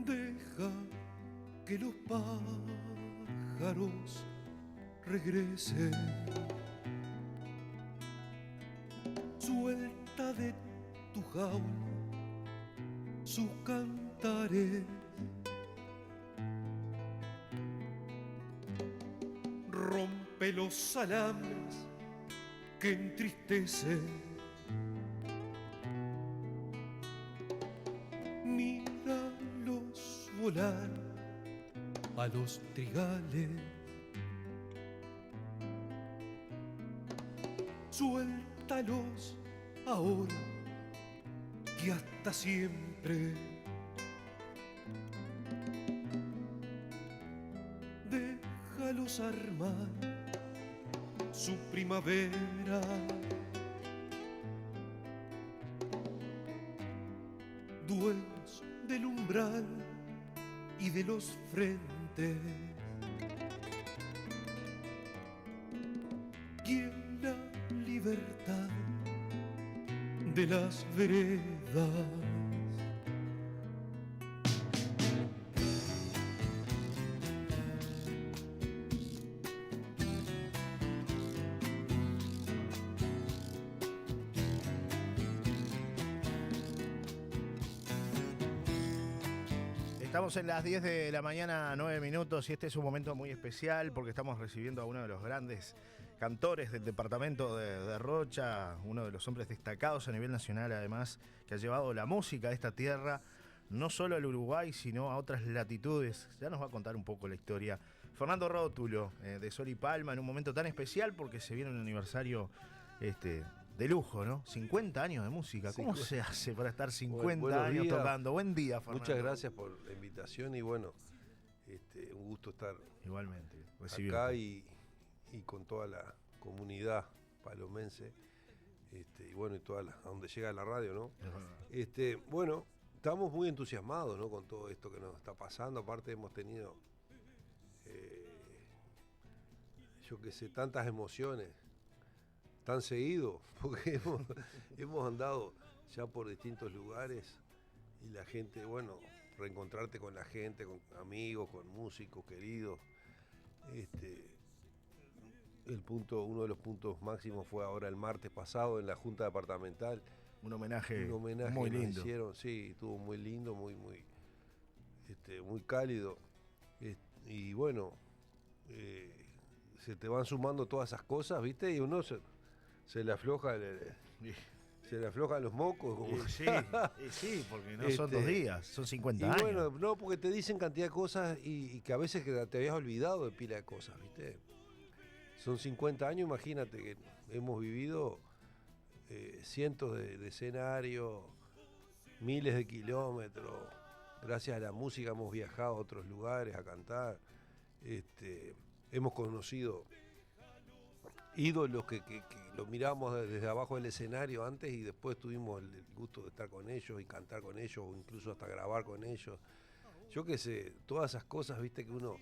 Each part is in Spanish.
Deja que los pájaros regresen. Suelta de tu jaula sus cantares. Rompe los alambres que entristecen. Míralos volar a los trigales. Suéltalos ahora que hasta siempre. Déjalos armar su primavera. Dueños del umbral y de los frentes. ¿Quién la libertad de las veredas? Estamos en las 10 de la mañana, 9 minutos, y este es un momento muy especial porque estamos recibiendo a uno de los grandes cantores del departamento de Rocha, uno de los hombres destacados a nivel nacional, además, que ha llevado la música de esta tierra no solo al Uruguay, sino a otras latitudes. Ya nos va a contar un poco la historia Fernando Rótulo, de Sol y Palma, en un momento tan especial porque se viene un aniversario de lujo, ¿no? 50 años de música. ¿Cómo se hace para estar 50 años tocando? Buen día, Fernando. Muchas gracias por la invitación y bueno, un gusto estar igualmente acá y con toda la comunidad palomense, y bueno, y a donde llega la radio, ¿no? Bueno, estamos muy entusiasmados, ¿no? Con todo esto que nos está pasando. Aparte hemos tenido, yo qué sé, tantas emociones tan seguido, porque hemos andado ya por distintos lugares y la gente, bueno, reencontrarte con la gente, con amigos, con músicos queridos. Uno de los puntos máximos fue ahora el martes pasado en la Junta Departamental. Un homenaje muy lindo. Hicieron, sí, estuvo muy lindo, muy cálido. Y bueno, se te van sumando todas esas cosas, ¿viste? Y uno se le afloja los mocos. Como... Sí, porque no son 2 días, son 50 años. Y bueno, no, porque te dicen cantidad de cosas y que a veces te habías olvidado de pila de cosas, ¿viste? Son 50 años, imagínate que hemos vivido cientos de escenarios, miles de kilómetros. Gracias a la música hemos viajado a otros lugares a cantar. Hemos conocido ídolos que los miramos desde abajo del escenario antes y después tuvimos el gusto de estar con ellos y cantar con ellos o incluso hasta grabar con ellos. Yo qué sé, todas esas cosas, viste, que uno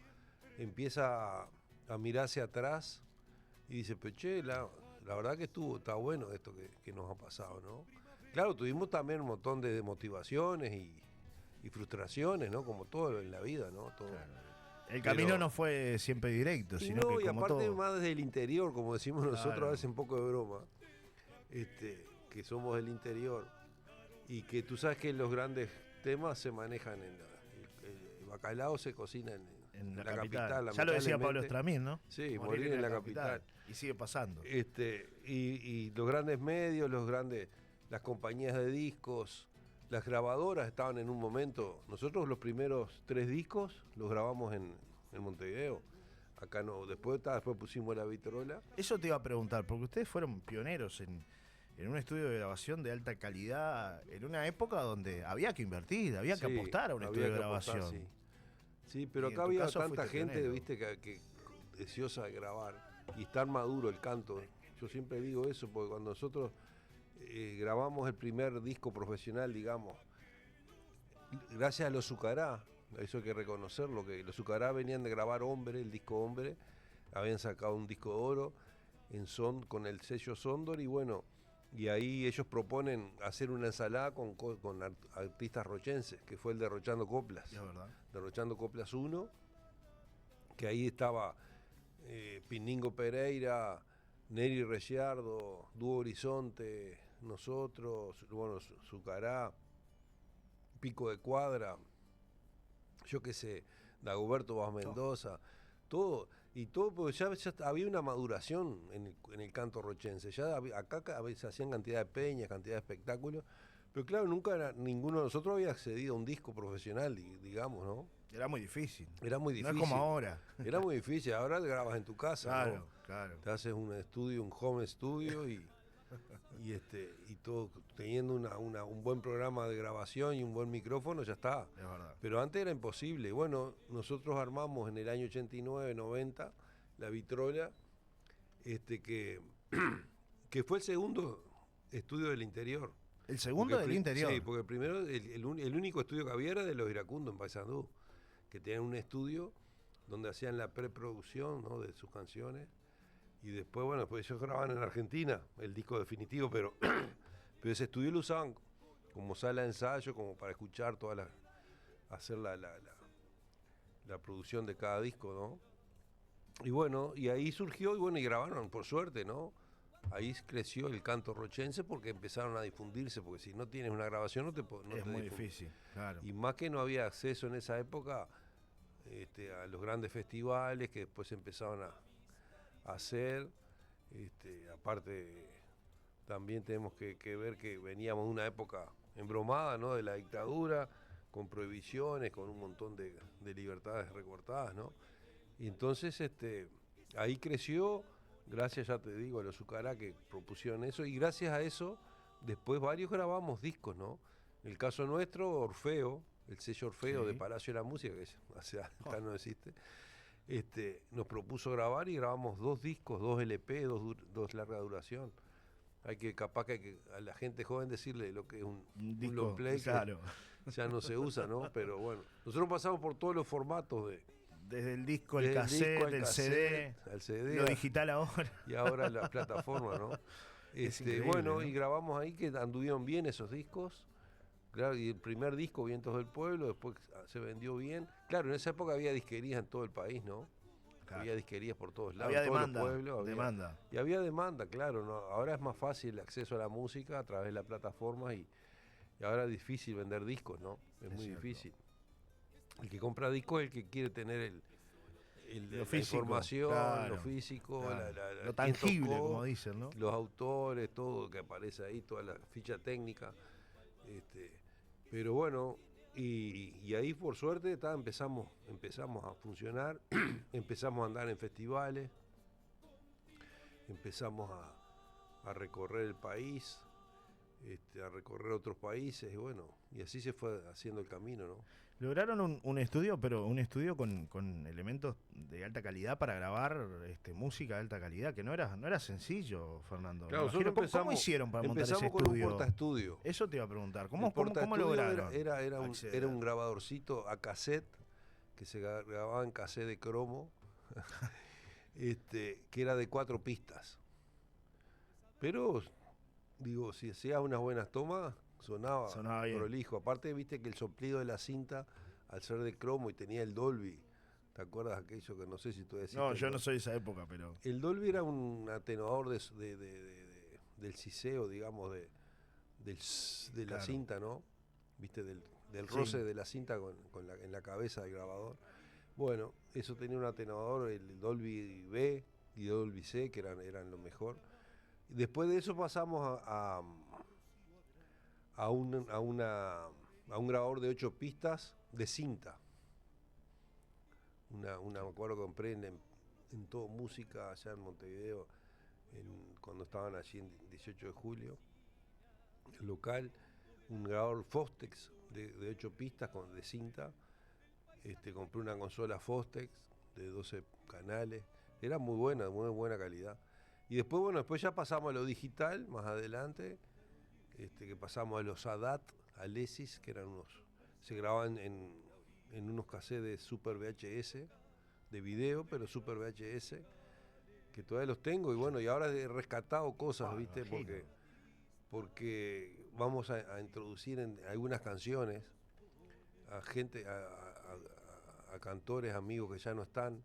empieza a mirar hacia atrás y dice, pero che, la verdad que está bueno esto que nos ha pasado, ¿no? Claro, tuvimos también un montón de motivaciones y frustraciones, ¿no? Como todo en la vida, ¿no? Todo. Claro. El camino no fue siempre directo, sino que y como aparte todo. más desde el interior, como decimos nosotros, Claro. a veces un poco de broma, que somos del interior y que tú sabes que los grandes temas se manejan el bacalao se cocina en la capital. Ya lo decía Pablo Estramín, ¿no? Sí, morir en la capital. Y sigue pasando. Y los grandes medios, las compañías de discos, las grabadoras estaban en un momento. Nosotros los primeros 3 discos los grabamos en Montevideo. Acá no, después pusimos la vitrola. Eso te iba a preguntar, porque ustedes fueron pioneros en un estudio de grabación de alta calidad, en una época donde había que invertir, había que apostar a un estudio de grabación. Sí, pero acá había tanta gente, viste, que deseosa de grabar y estar maduro el canto. Yo siempre digo eso, porque cuando nosotros grabamos el primer disco profesional, digamos, gracias a los Zucará, eso hay que reconocerlo, que los Zucará venían de grabar Hombre, el disco Hombre, habían sacado un disco de oro, con el sello Sondor, y bueno, y ahí ellos proponen hacer una ensalada con artistas rochenses, que fue el Derrochando Coplas. Es verdad. Derrochando Coplas 1, que ahí estaba Piningo Pereira, Neri Reciardo, Dúo Horizonte, nosotros, bueno, Zucará, Pico de Cuadra, yo qué sé, Dagoberto Vaz Mendoza, todo, y todo, porque ya había una maduración en el canto rochense. Ya acá a veces hacían cantidad de peñas, cantidad de espectáculos, pero claro, nunca ninguno de nosotros había accedido a un disco profesional, digamos, ¿no? Era muy difícil. Era muy difícil. No es como ahora. Era muy difícil. Ahora grabas en tu casa, Claro, ¿no? claro. Te haces un estudio, un home studio y todo, teniendo un buen programa de grabación y un buen micrófono, ya está. Es verdad. Pero antes era imposible. Bueno, nosotros armamos en el año 89, 90 la Vitrola, que fue el segundo estudio del interior. ¿El segundo del interior? Sí, porque primero el único estudio que había era de los Iracundos en Paysandú, que tenían un estudio donde hacían la preproducción, ¿no?, de sus canciones. Y después, bueno, pues ellos grababan en Argentina el disco definitivo, pero ese estudio lo usaban como sala de ensayo, como para escuchar hacer la producción de cada disco, ¿no? Y bueno, y ahí surgió, y grabaron, por suerte, ¿no? Ahí creció el canto rochense porque empezaron a difundirse, porque si no tienes una grabación no es muy difícil, claro. Y más que no había acceso en esa época a los grandes festivales que después empezaron a hacer. Aparte, también tenemos que ver que veníamos de una época embromada, ¿no?, de la dictadura, con prohibiciones, con un montón de libertades recortadas, ¿no? Y entonces ahí creció, gracias, ya te digo, a los Zucará que propusieron eso, y gracias a eso después varios grabamos discos, ¿no? En el caso nuestro, Orfeo, el sello Orfeo, sí, de Palacio de la Música, que ya no existe, nos propuso grabar y grabamos 2 discos, 2 LP, 2 larga duración. Capaz que a la gente joven decirle lo que es un disco, long play, claro, ya no se usa, ¿no? Pero bueno, nosotros pasamos por todos los formatos desde el disco, el cassette, el CD, al CD, lo digital ahora. Y ahora la plataforma, ¿no? Bueno, ¿no? Y grabamos ahí, que anduvieron bien esos discos. Claro, y el primer disco, Vientos del Pueblo, después se vendió bien. Claro, en esa época había disquerías en todo el país, ¿no? Claro. Había disquerías por todos lados, había todos demanda, los pueblos. Demanda. Y había demanda, claro, ¿no? Ahora es más fácil el acceso a la música a través de la plataforma y ahora es difícil vender discos, ¿no? Es muy cierto. Difícil. El que compra discos es el que quiere tener la físico, información, claro, lo físico, claro, lo tangible, tocó, como dicen, ¿no? Los autores, todo que aparece ahí, toda la ficha técnica. Pero bueno, y ahí por suerte empezamos a funcionar, empezamos a andar en festivales, empezamos a recorrer el país, a recorrer otros países, y bueno, y así se fue haciendo el camino, ¿no? Lograron un estudio, pero un estudio con elementos de alta calidad para grabar música de alta calidad, que no era sencillo, Fernando. Claro, ¿Cómo hicieron para montar ese estudio? Empezamos con un portaestudio. Eso te iba a preguntar. ¿Cómo lograron? Era un grabadorcito a cassette, que se grababa en cassette de cromo, que era de 4 pistas. Pero, digo, si hacías unas buenas tomas, sonaba prolijo. Aparte, viste que el soplido de la cinta, al ser de cromo y tenía el Dolby, ¿te acuerdas aquello que no sé si tú decís? No, yo no soy de esa época, pero... El Dolby era un atenuador del siseo, digamos, de la cinta, ¿no? Viste, del roce, sí, de la cinta en la cabeza del grabador. Bueno, eso tenía un atenuador, el Dolby B y Dolby C, que eran lo mejor. Y después de eso pasamos a un grabador de 8 pistas de cinta. Me acuerdo que compré en Todo Música allá en Montevideo, cuando estaban allí en 18 de julio, el local, un grabador Fostex de 8 pistas de cinta. Compré una consola Fostex de 12 canales, era muy buena calidad. Y después ya pasamos a lo digital, más adelante, que pasamos a los ADAT, Alesis, que eran se grababan en unos cassettes de Super VHS, de video, pero Super VHS, que todavía los tengo, y bueno, y ahora he rescatado cosas, ¿viste? Imagino. Porque vamos a introducir en algunas canciones a gente, a cantores, amigos que ya no están,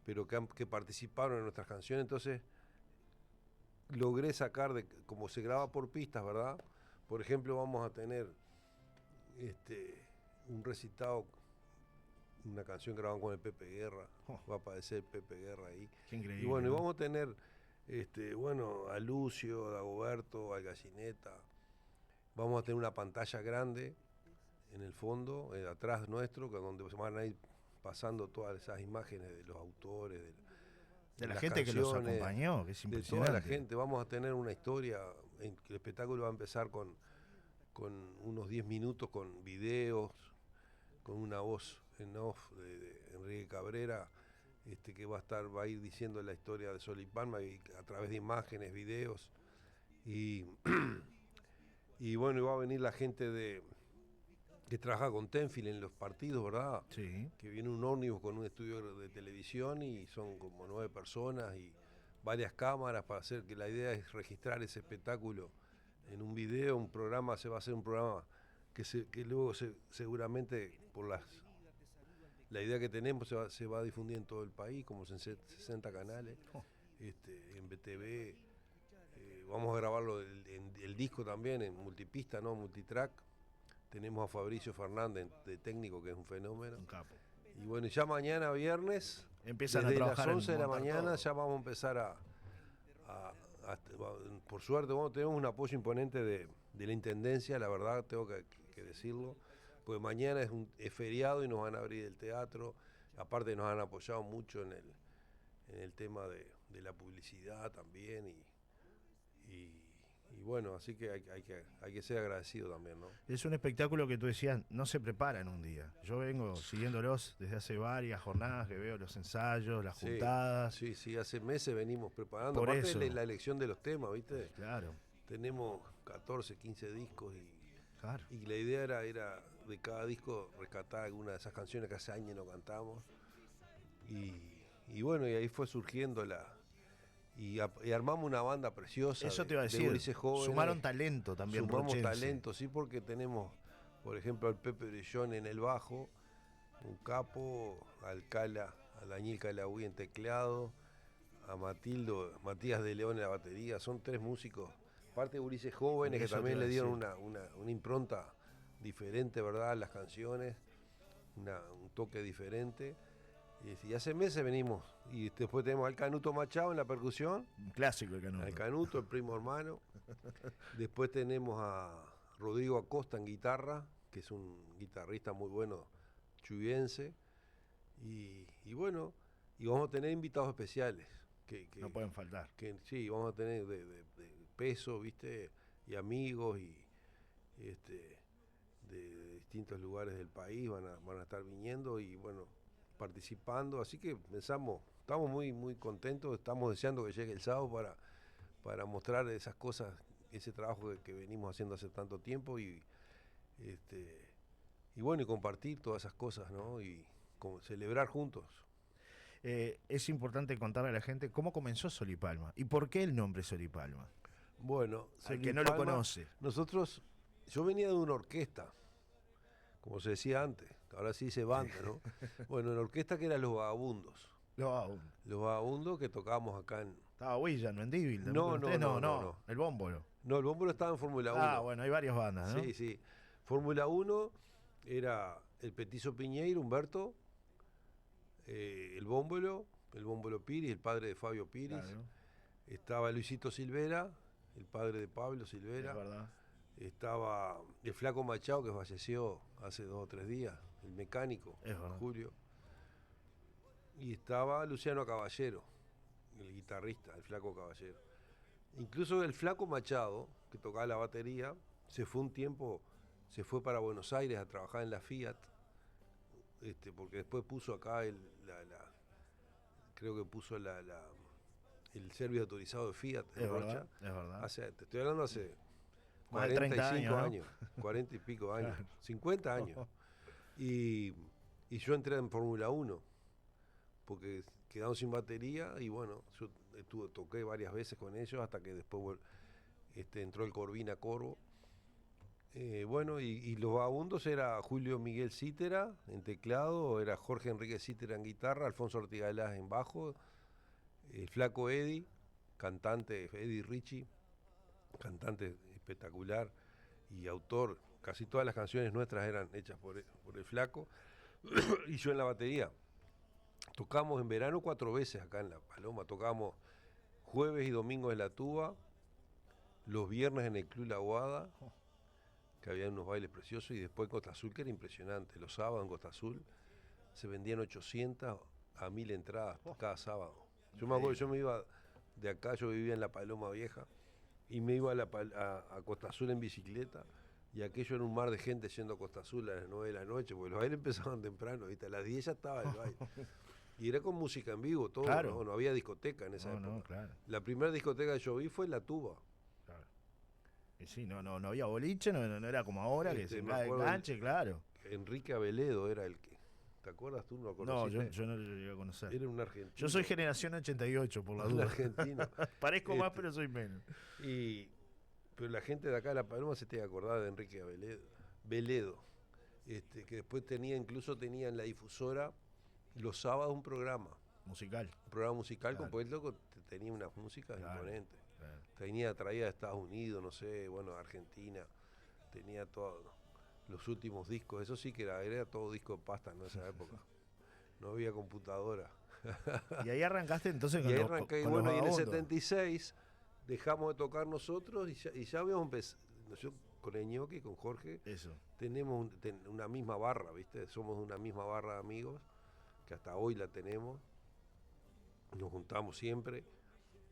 pero que participaron en nuestras canciones. Entonces logré sacar, como se graba por pistas, ¿verdad? Por ejemplo, vamos a tener un recitado, una canción grabada con el Pepe Guerra, va a aparecer el Pepe Guerra ahí. Qué increíble. Y bueno, ¿no? y vamos a tener a Lucio, a Dagoberto, a Gallineta. Vamos a tener una pantalla grande en el fondo, atrás nuestro, donde se van a ir pasando todas esas imágenes de los autores, de la las gente que los canciones, acompañó, que es de impresionante. toda la gente. Vamos a tener una historia, el espectáculo va a empezar con unos 10 minutos con videos, con una voz en off de Enrique Cabrera, que va a ir diciendo la historia de Sol y Palma a través de imágenes, videos, y bueno, y va a venir la gente que trabaja con Tenfield en los partidos, ¿verdad? Sí. Que viene un ómnibus con un estudio de televisión y son como 9 personas y varias cámaras para hacer, que la idea es registrar ese espectáculo en un video, un programa. Se va a hacer un programa que luego seguramente por la idea que tenemos se va a difundir en todo el país, como en 60 canales, en BTV. Vamos a grabarlo el disco también en multipista, ¿no? Multitrack. Tenemos a Fabricio Fernández de técnico, que es un fenómeno. Un capo. Y bueno, ya mañana viernes, Empiezan desde a trabajar las 11 de la montar mañana, todo. ya vamos a empezar por suerte, tenemos un apoyo imponente de la Intendencia, la verdad, tengo que decirlo, pues mañana es feriado y nos van a abrir el teatro. Aparte nos han apoyado mucho en el tema de la publicidad también, y bueno, así que hay que ser agradecido también, ¿no? Es un espectáculo que tú decías, no se prepara en un día. Yo vengo siguiéndolos desde hace varias jornadas, que veo los ensayos, las juntadas. Sí, hace meses venimos preparando. Por Aparte eso. de la elección de los temas, ¿viste? Claro, Tenemos 14, 15 discos claro. y la idea era de cada disco rescatar alguna de esas canciones que hace años no cantamos. Y bueno, y ahí fue surgiendo y armamos una banda preciosa. Eso te iba a de decir. gurises jóvenes. Sumaron talento también. Sumamos rochense. talento, sí, porque tenemos, por ejemplo, al Pepe Brillón en el bajo, un capo, a Daniel Calabuy en teclado, a Matías de León en la batería. Son 3 músicos, aparte de gurises jóvenes que Eso también te iba a le dieron decir. una impronta diferente, ¿verdad?, a las canciones, un toque diferente. Y hace meses venimos, y después tenemos al Canuto Machado en la percusión, Un clásico el Canuto. al Canuto, el primo hermano. Después tenemos a Rodrigo Acosta en guitarra, que es un guitarrista muy bueno, chuyense. Y bueno, y vamos a tener invitados especiales. Que No pueden faltar. que sí, vamos a tener de peso, ¿viste? Y amigos, de distintos lugares del país van a estar viniendo y bueno, participando. Así que estamos muy, muy contentos, estamos deseando que llegue el sábado para mostrar esas cosas, ese trabajo que venimos haciendo hace tanto tiempo y bueno, y compartir todas esas cosas, ¿no? Y celebrar juntos. Es importante contarle a la gente cómo comenzó Sol y Palma y por qué el nombre Sol y Palma. Bueno, Al que no lo conoce. Yo venía de una orquesta, como se decía antes, ahora sí dice banda, ¿no? Bueno, una orquesta que era Los Vagabundos. Los Vagabundos, que tocábamos acá en... Estaba Huilla, no en Divil. No. El Bómbolo. No, el Bómbolo estaba en Fórmula 1. Ah, bueno, hay varias bandas, ¿no? Sí. Fórmula 1 era el Petizo Piñeiro, Humberto, el Bómbolo Piris, el padre de Fabio Piris. Claro. Estaba Luisito Silvera, el padre de Pablo Silvera. Es verdad. Estaba el Flaco Machado, que falleció hace 2 o 3 días, el mecánico, Es verdad. Julio. Y estaba Luciano Caballero, el guitarrista, el Flaco Caballero. Incluso el Flaco Machado, que tocaba la batería, se fue para Buenos Aires a trabajar en la Fiat, porque después puso acá creo que puso el servicio autorizado de Fiat en Rocha. Es verdad. Te estoy hablando hace Más de 30 45 años, años, 40 y pico años, Claro. 50 años. Y yo entré en Fórmula 1, porque quedaron sin batería y bueno, yo toqué varias veces con ellos hasta que después entró el Corvina Corvo. Bueno, y los vagabundos era Julio Miguel Cítera en teclado, era Jorge Enrique Cítera en guitarra, Alfonso Ortigalás en bajo, el Flaco Eddie, cantante, Eddie Richie, cantante espectacular y autor. Casi todas las canciones nuestras eran hechas por el Flaco y yo en la batería. Tocamos en verano 4 veces acá en La Paloma, tocamos jueves y domingos en La Tuba, los viernes en el Club La Aguada, que había unos bailes preciosos, y después en Costa Azul, que era impresionante. Los sábados en Costa Azul se vendían 800 a 1000 entradas cada sábado. Yo me acuerdo, yo me iba de acá, yo vivía en La Paloma Vieja, y me iba a Costa Azul en bicicleta, y aquello era un mar de gente yendo a Costa Azul a las 9 de la noche, porque los bailes empezaban temprano, ¿viste? A las 10 ya estaba el baile. Y era con música en vivo, todo, claro. no había discoteca en esa época. No, claro. La primera discoteca que yo vi fue La Tuba. Claro. Y sí, no había boliche, no era como ahora, que se enganche, claro. Enrique Aveledo era el que... ¿Te acuerdas tú? ¿No conociste? No, yo no lo llegué a conocer. Era un argentino. Yo soy generación 88, por la duda. Un argentino. Parezco más, pero soy menos. Pero la gente de acá de La Paloma se tiene que acordar de Enrique Veledo. Que después incluso tenía en la difusora los sábados un programa. Musical. Un programa musical, claro. Porque el loco tenía unas músicas imponentes. Claro. Traía de Estados Unidos, no sé, bueno, Argentina. Tenía todos los últimos discos. Eso sí que era todo disco de pasta en esa época. No había computadora. Y ahí arrancaste entonces con y ahí los arranqué, con bueno, los y en el vagabundos. 76 dejamos de tocar nosotros y ya habíamos empezado. Yo con el Ñoqui, con Jorge, Eso. tenemos una misma barra, ¿viste? Somos una misma barra de amigos, que hasta hoy la tenemos. Nos juntamos siempre.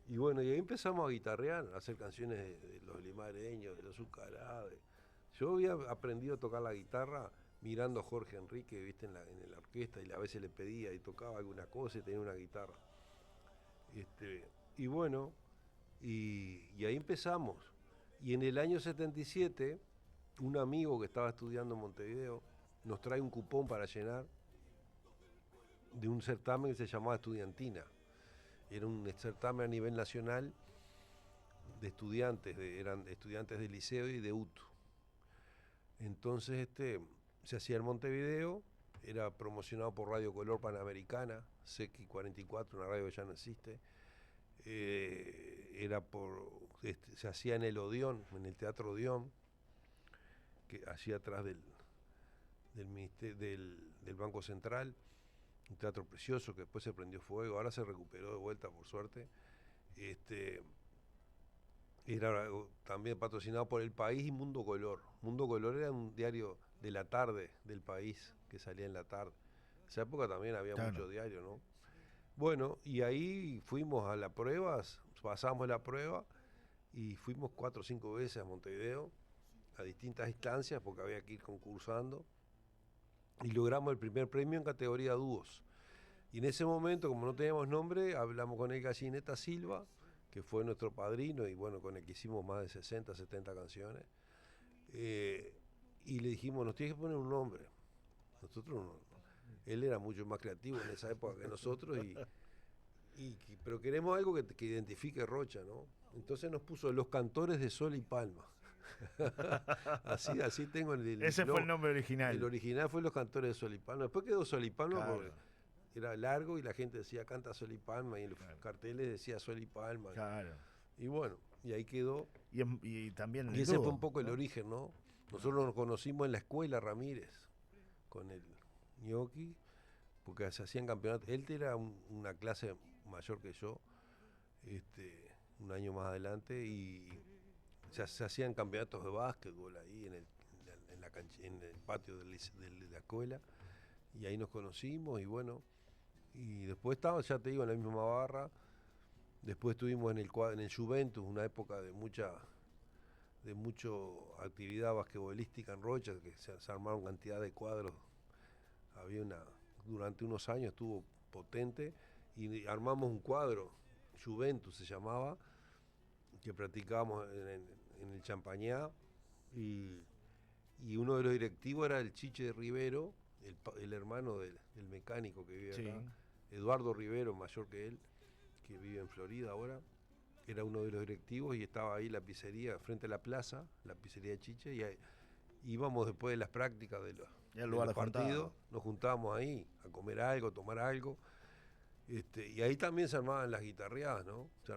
Y bueno, y ahí empezamos a guitarrear, a hacer canciones de los limareños, de los Azucarados. Yo había aprendido a tocar la guitarra mirando a Jorge Enrique, ¿viste? En la orquesta, y a veces le pedía y tocaba alguna cosa y tenía una guitarra. Y bueno, y ahí empezamos. Y en el año 77, un amigo que estaba estudiando en Montevideo nos trae un cupón para llenar de un certamen que se llamaba Estudiantina. Era un certamen a nivel nacional de estudiantes, eran estudiantes de liceo y de UTU. Entonces se hacía en Montevideo, era promocionado por Radio Color Panamericana, CX44, una radio que ya no existe. Se hacía en el Odeón, en el Teatro Odeón, que hacía atrás del Banco Central, un teatro precioso que después se prendió fuego, ahora se recuperó de vuelta por suerte. Era también patrocinado por El País y Mundo Color. Mundo Color era un diario de la tarde del País, que salía en la tarde. En esa época también había mucho diario, ¿no? Bueno, y ahí fuimos a las pruebas, pasamos la prueba y fuimos 4 o 5 veces a Montevideo, a distintas instancias, porque había que ir concursando, y logramos el primer premio en categoría dúos. Y en ese momento, como no teníamos nombre, hablamos con el Gallineta Silva, que fue nuestro padrino, y bueno, con el que hicimos más de 60, 70 canciones. Y le dijimos, nos tienes que poner un nombre. Nosotros no. Él era mucho más creativo en esa época que nosotros, pero queremos algo que identifique Rocha, ¿no? Entonces nos puso Los Cantores de Sol y Palma. así tengo Ese fue el nombre original. El original fue Los Cantores de Sol y Palma. Después quedó Sol y Palma, claro, porque era largo y la gente decía canta Sol y Palma, y en los carteles decía Sol y Palma. Claro. Y bueno, y ahí quedó. Y también y ese fue un poco el origen, ¿no? Nosotros nos conocimos en la escuela Ramírez con el Ñoqui, porque se hacían campeonatos. Él era una clase mayor que yo, un año más adelante, y se hacían campeonatos de básquetbol ahí en el patio de la escuela, y ahí nos conocimos, y bueno, y después estábamos, ya te digo, en la misma barra. Después estuvimos en el Juventus, una época de mucha actividad basquetbolística en Rocha, que se armaron cantidad de cuadros. Durante unos años estuvo potente, y armamos un cuadro, Juventus se llamaba, que practicábamos en el Champañá, y uno de los directivos era el Chiche de Rivero, el hermano del mecánico que vive acá, Eduardo Rivero, mayor que él, que vive en Florida ahora, era uno de los directivos y estaba ahí la pizzería frente a la plaza, la pizzería de Chiche, y ahí, íbamos después de las prácticas Y al lugar los de juntado. partidos, nos juntábamos ahí a comer algo, tomar algo. Y ahí también se armaban las guitarreadas, ¿no? Se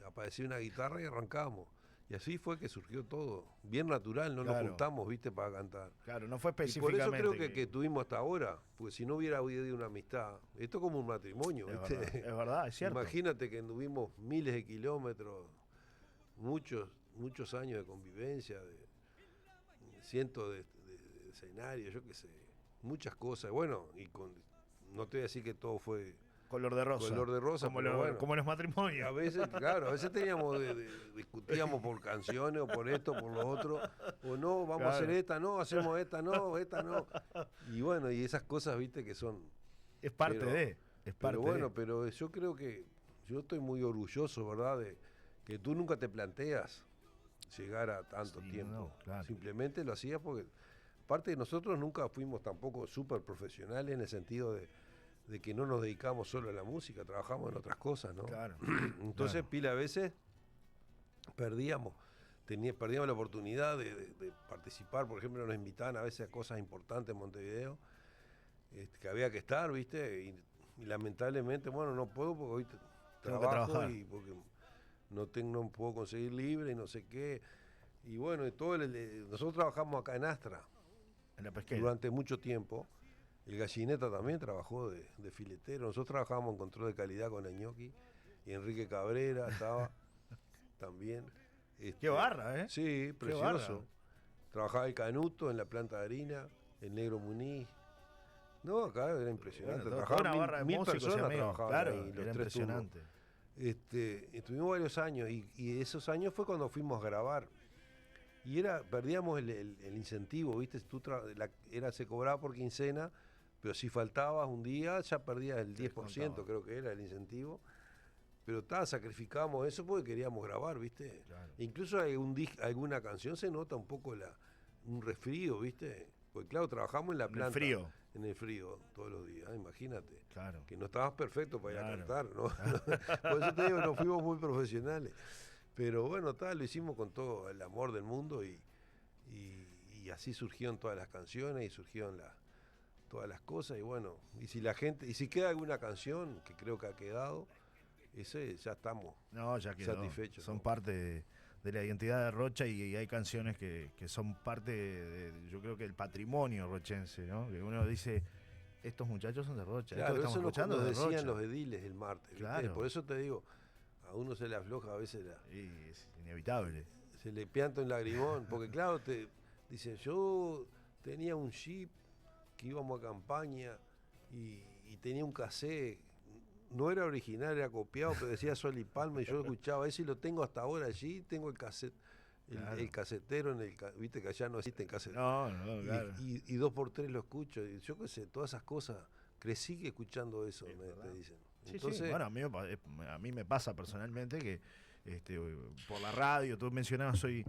aparecía una guitarra y arrancábamos. Y así fue que surgió todo. Bien natural, no nos Claro. juntamos, viste, para cantar. Claro, no fue Y por específicamente. eso creo que tuvimos hasta ahora, porque si no hubiera habido una amistad, esto es como un matrimonio, Es ¿viste? verdad, es verdad, es cierto. Imagínate que anduvimos miles de kilómetros, muchos años de convivencia, cientos de escenarios, yo qué sé, muchas cosas. Bueno, no te voy a decir que todo fue Color de rosa. color de rosa, Como, pero bueno. como los A matrimonios. veces, claro, a veces teníamos discutíamos por canciones o por esto, por lo otro, o no, vamos a hacer esta, no, hacemos esta no. Y bueno, y esas cosas, viste, que son... Es parte pero- de. Es parte Pero bueno, de. pero yo creo que yo estoy muy orgulloso, ¿verdad? De que tú nunca te planteas llegar a tanto Sí, tiempo. no, claro. Simplemente lo hacías porque, aparte de nosotros nunca fuimos tampoco súper profesionales en el sentido de que no nos dedicamos solo a la música, trabajamos en otras cosas, ¿no? Claro. Entonces, claro. pila de veces perdíamos la oportunidad de participar. Por ejemplo, nos invitaban a veces a cosas importantes en Montevideo, que había que estar, ¿viste? Y lamentablemente, bueno, no puedo porque hoy Tengo que trabajo trabajar. y porque no puedo conseguir libre y no sé qué. Y bueno, nosotros trabajamos acá en Astra En la pesquera. durante mucho tiempo. El Gallineta también trabajó de filetero. Nosotros trabajábamos en control de calidad con Añoqui y Enrique Cabrera estaba también. Qué barra, ¿eh? Sí, precioso. barra. Trabajaba el Canuto en la planta de harina, el Negro Muniz. No, acá era impresionante. Bueno, toda Trabajaban una barra de mil músicos y personas amigos. trabajaban Claro, ahí, los era tres turnos. impresionante. Estuvimos varios años y esos años fue cuando fuimos a grabar. Y perdíamos el incentivo, ¿viste? Se cobraba por quincena, pero si faltabas un día ya perdías el 10%, descontaba. creo que era el incentivo. Pero sacrificábamos eso porque queríamos grabar, ¿viste? Claro. Incluso alguna canción se nota un poco un resfrío, ¿viste? Porque claro, trabajamos en la En el planta. frío. En el frío todos los días, imagínate. Claro. Que no estabas perfecto para ir a Claro. cantar, ¿no? Por eso te digo, no fuimos muy profesionales. Pero bueno, lo hicimos con todo el amor del mundo y así surgieron todas las canciones y surgieron todas las cosas. Y bueno, y si queda alguna canción, que creo que ha quedado, ya estamos No, ya quedó. satisfechos. Son ¿no? parte de la identidad de Rocha y hay canciones que son parte yo creo que el patrimonio rochense, ¿no? Que uno dice, estos muchachos son de Rocha. Claro, esto que eso estamos escuchando nos es de decían Rocha. los ediles el martes. ¿viste? Claro. Por eso te digo, a uno se le afloja a veces Y es inevitable. se le pianta un lagrimón, porque claro, dicen, yo tenía un jeep que íbamos a campaña y tenía un cassette, no era original, era copiado, pero decía Sol y Palma y yo escuchaba eso y lo tengo hasta ahora allí, tengo el cassette, Claro. el casetero, viste que allá no existen caseteros. No, claro. Y 2x3 lo escucho, y yo qué sé, todas esas cosas, crecí escuchando eso, te dicen. Sí, Entonces, sí. Bueno, a mí me pasa personalmente que por la radio, tú mencionabas, soy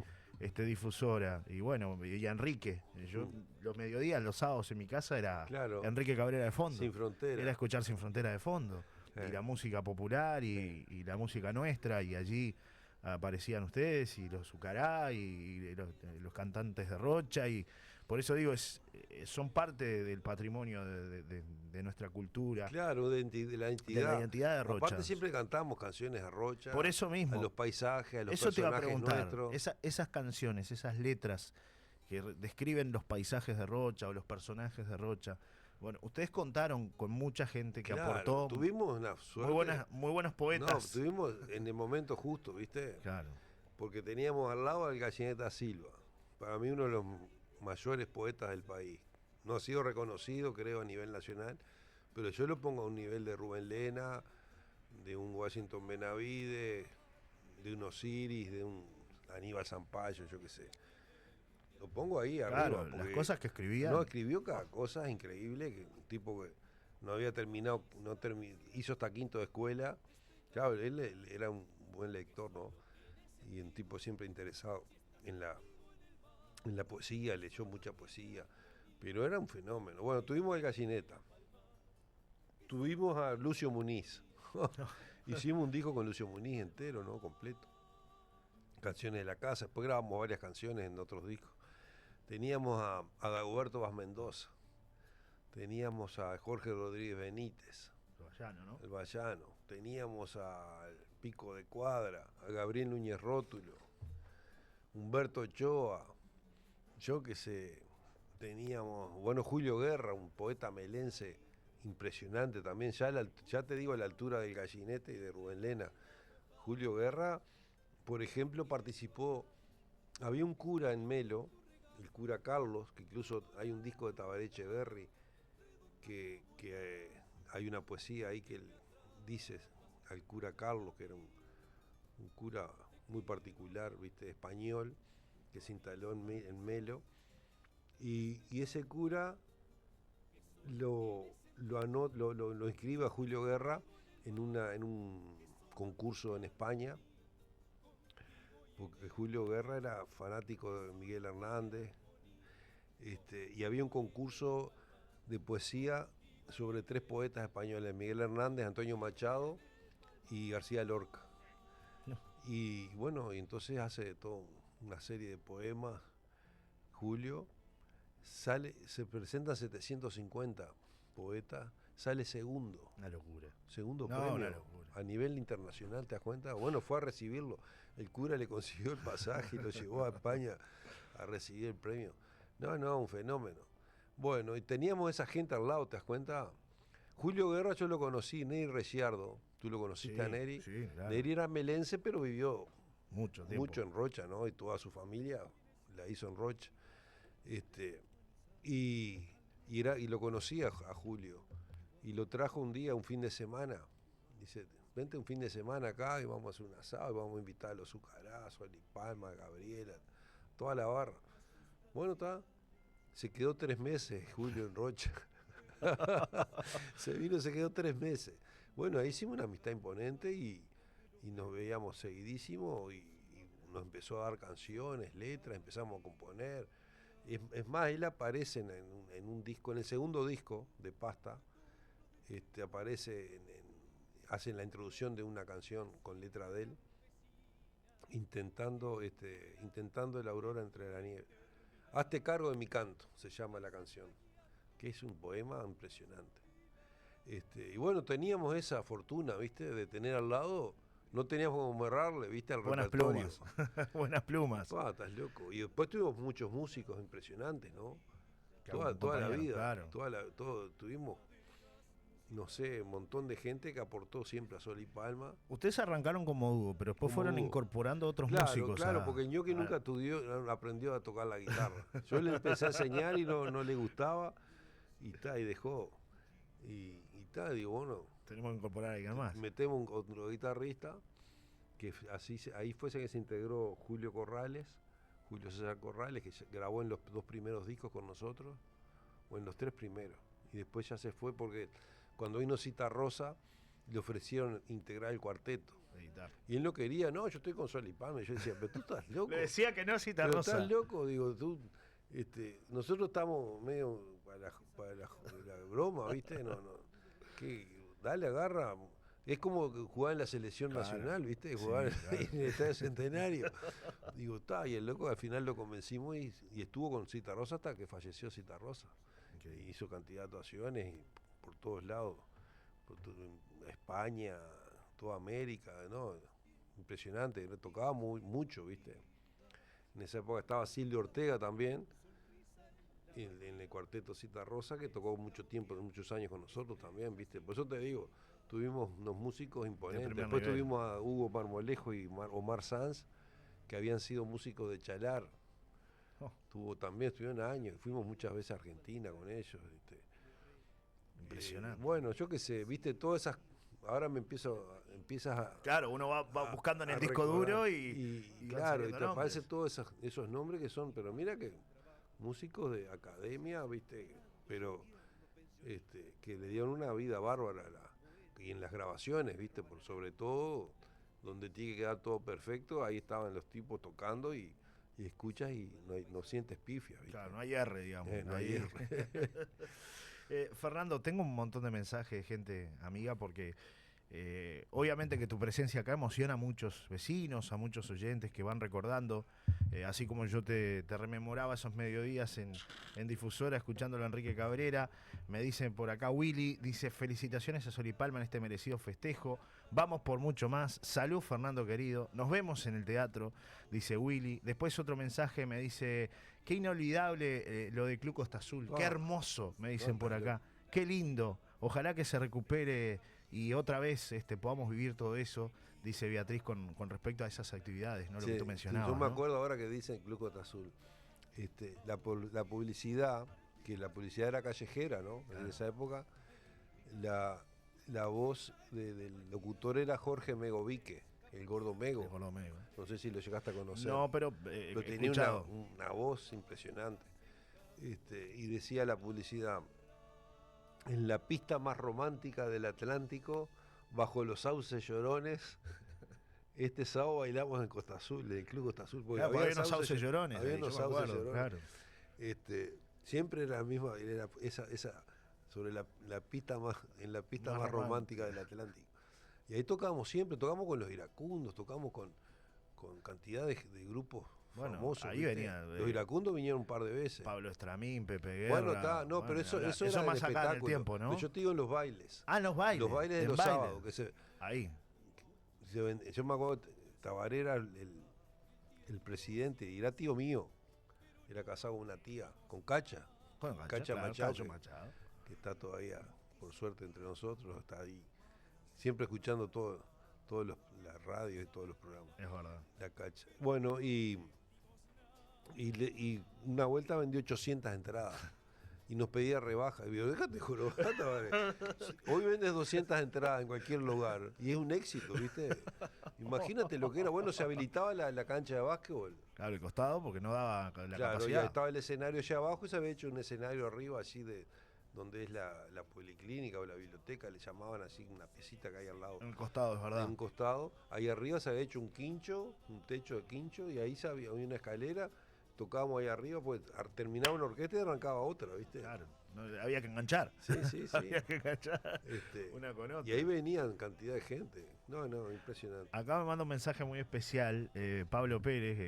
difusora, y bueno, y Enrique, yo los mediodías, los sábados en mi casa era Claro. Enrique Cabrera de fondo. Sin Frontera. Era escuchar Sin Frontera de fondo. Y la música popular y la música nuestra, y allí aparecían ustedes y los Zucará y los cantantes de Rocha, y por eso digo, son parte del patrimonio de nuestra cultura. Claro, de la identidad. De la identidad de Rocha. Aparte siempre cantamos canciones a Rocha. Por eso mismo. A los paisajes, a los Eso te iba a personajes preguntar. nuestros. Esas canciones, esas letras que describen los paisajes de Rocha o los personajes de Rocha. Bueno, ustedes contaron con mucha gente que Claro, aportó. tuvimos una suerte. Muy buenos No, poetas. tuvimos en el momento justo, ¿viste? Claro. Porque teníamos al lado al Gallineta Silva. Para mí uno de los mayores poetas del país. No ha sido reconocido, creo, a nivel nacional, pero yo lo pongo a un nivel de Rubén Lena, de un Washington Benavide, de un Osiris, de un Aníbal Zampayo, yo qué sé. Lo pongo ahí Claro, arriba. las porque cosas que escribían. No, escribió cada cosa increíble, que un tipo que no había terminado, hizo hasta quinto de escuela. Claro, él era un buen lector, ¿no? Y un tipo siempre interesado en la poesía, leyó mucha poesía, pero era un fenómeno. Bueno, tuvimos el Gallineta, tuvimos a Lucio Muniz. Hicimos un disco con Lucio Muniz entero, ¿no? Completo. Canciones de la casa. Después grabamos varias canciones en otros discos. Teníamos a Dagoberto Vaz Mendoza. Teníamos a Jorge Rodríguez Benítez. El Bayano, ¿no? El Bayano. Teníamos al Pico de Cuadra, a Gabriel Núñez Rótulo, Humberto Ochoa, yo qué sé, teníamos, bueno, Julio Guerra, un poeta melense impresionante también, ya te digo a la altura del Gallinete y de Rubén Lena. Julio Guerra, por ejemplo, participó, había un cura en Melo, el cura Carlos, que incluso hay un disco de Tabaré Echeverri, que hay una poesía ahí que él dice al cura Carlos, que era un cura muy particular, viste, español, que se instaló en Melo, y ese cura lo inscribe a Julio Guerra en un concurso en España, porque Julio Guerra era fanático de Miguel Hernández, y había un concurso de poesía sobre 3 poetas españoles, Miguel Hernández, Antonio Machado y García Lorca. No. Y bueno, y entonces hace toda una serie de poemas, Julio, se presentan 750 poetas, sale segundo. Una locura. Segundo No, premio una locura. a nivel internacional, ¿te das cuenta? Bueno, fue a recibirlo. El cura le consiguió el pasaje y lo llevó a España a recibir el premio. No, un fenómeno. Bueno, y teníamos esa gente al lado, ¿te das cuenta? Julio Guerra yo lo conocí, Neri Reciardo. ¿Tú lo conociste a Neri? Sí, claro. Neri era melense, pero vivió Mucho tiempo. mucho en Rocha, ¿no? Y toda su familia la hizo en Rocha. Y lo conocí a Julio. Y lo trajo un día, un fin de semana. Dice, vente un fin de semana acá y vamos a hacer un asado y vamos a invitar a los Azucarazos, a Lipalma, a Gabriela, toda la barra. Bueno, está. Se quedó 3 meses Julio en Rocha. Se vino, se quedó 3 meses. Bueno, ahí hicimos una amistad imponente y nos veíamos seguidísimo y nos empezó a dar canciones, letras, empezamos a componer. Es más, él aparece en un disco, en el segundo disco de Pasta, aparece, hacen la introducción de una canción con letra de él, intentando la aurora entre la nieve. Hazte cargo de mi canto, se llama la canción, que es un poema impresionante. Y bueno, teníamos esa fortuna, ¿viste? De tener al lado, no teníamos como errarle, ¿viste? Al Buenas repertorio. plumas. Buenas plumas. Estás loco. Y después tuvimos muchos músicos impresionantes, ¿no? Que Toda la vida. claro. Tuvimos, no sé, un montón de gente que aportó siempre a Sol y Palma. Ustedes arrancaron como dúo, pero después Como fueron dúo. incorporando otros Claro, músicos. claro, porque el ñoqui nunca aprendió a tocar la guitarra. Yo le empecé a enseñar y no le gustaba y dejó. Y digo, bueno, Tenemos que incorporar a alguien más. metemos otro guitarrista, que ahí fue que se integró Julio César Corrales, que grabó en los 2 primeros discos con nosotros, o en los 3 primeros. Y después ya se fue porque cuando vino Cita Rosa, le ofrecieron integrar el cuarteto. Y él no quería, no, yo estoy con Sol y Palma. Y yo decía, pero tú estás loco. Le decía que no, Cita Pero Rosa. estás loco, digo, tú, nosotros estamos medio para la broma, ¿viste? Dale, agarra. Es como jugar en la selección nacional, ¿viste? Jugar en el Estadio Centenario. Digo, y el loco al final lo convencimos y estuvo con Cita Rosa hasta que falleció Cita Rosa. Okay. Hizo cantidad de actuaciones por todos lados, España, toda América, ¿no? Impresionante, tocaba mucho, ¿viste? En esa época estaba Silvio Ortega también, en el cuarteto Cita Rosa, que tocó mucho tiempo, muchos años con nosotros también, ¿viste? Por eso te digo, tuvimos unos músicos imponentes. Después tuvimos a Hugo Marmolejo y Omar Sanz, que habían sido músicos de Chalar. Estuvieron años, fuimos muchas veces a Argentina con ellos. Impresionante. Bueno, yo qué sé, ¿viste? Todas esas... Ahora empiezas a... Claro, uno va buscando en el disco duro y claro, y te aparecen todos esos nombres que son, pero mira que músicos de academia, ¿viste? Pero que le dieron una vida bárbara y en las grabaciones, ¿viste? Por sobre todo, donde tiene que quedar todo perfecto, ahí estaban los tipos tocando y escuchas y no sientes pifia, ¿viste? Claro, no hay R, digamos. No hay R. Fernando, tengo un montón de mensajes de gente amiga porque obviamente que tu presencia acá emociona a muchos vecinos, a muchos oyentes que van recordando, así como yo te rememoraba esos mediodías en Difusora escuchándolo a Enrique Cabrera. Me dicen por acá Willy, dice felicitaciones a Sol y Palma en este merecido festejo, vamos por mucho más, salud Fernando querido, nos vemos en el teatro, dice Willy. Después otro mensaje me dice, qué inolvidable lo de Club Costa Azul, qué hermoso, me dicen por acá, qué lindo, ojalá que se recupere y otra vez podamos vivir todo eso, dice Beatriz con respecto a esas actividades, ¿no? Lo que tú mencionabas. Yo me ¿no? acuerdo ahora que dicen Club Costa Azul. La publicidad, que la publicidad era callejera, ¿no? Claro. En esa época, la voz del locutor era Jorge Megovique, el Gordo Mego. El Gordo Mego. No sé si lo llegaste a conocer. No, pero tenía una voz impresionante. Y decía la publicidad, en la pista más romántica del Atlántico, bajo los sauces llorones, este sábado bailamos en Costa Azul, en el Club Costa Azul. Porque había unos sauces llorones. Había unos sauces llorones. Claro. Siempre era la misma, era esa sobre la pista más, en la pista más romántica del Atlántico. Y ahí tocábamos siempre, tocamos con los iracundos, tocamos con cantidad de grupos famosos. Ahí venía. Los iracundos vinieron un par de veces. Pablo Estramín, Pepe Guerra. Bueno, pero eso era más el acá en el tiempo, ¿no? Pero yo te digo en los bailes. Ah, los bailes. Los bailes de los sábados. Ahí. Yo me acuerdo, Tabaré era el presidente, y era tío mío. Era casado con una tía, con Cacha. Con Cacha Machado. Que está todavía, por suerte, entre nosotros, está ahí. Siempre escuchando la radio y todos los programas. Es verdad. La Cacha. Bueno, y una vuelta vendió 800 entradas. Y nos pedía rebaja. Y yo, déjate jorobar, hoy vendes 200 entradas en cualquier lugar. Y es un éxito, ¿viste? Imagínate lo que era. Bueno, se habilitaba la cancha de básquetbol. Claro, el costado, porque no daba la capacidad. Claro, estaba el escenario allá abajo y se había hecho un escenario arriba, así donde es la policlínica o la biblioteca, le llamaban así, una piecita que hay al lado. En el costado, es verdad. En un costado. Ahí arriba se había hecho un quincho, un techo de quincho, y ahí había una escalera. Tocábamos ahí arriba, pues terminaba una orquesta y arrancaba otra, ¿viste? Claro, había que enganchar. Sí. Había que enganchar una con otra. Y ahí venían cantidad de gente. No, impresionante. Acá me manda un mensaje muy especial, Pablo Pérez,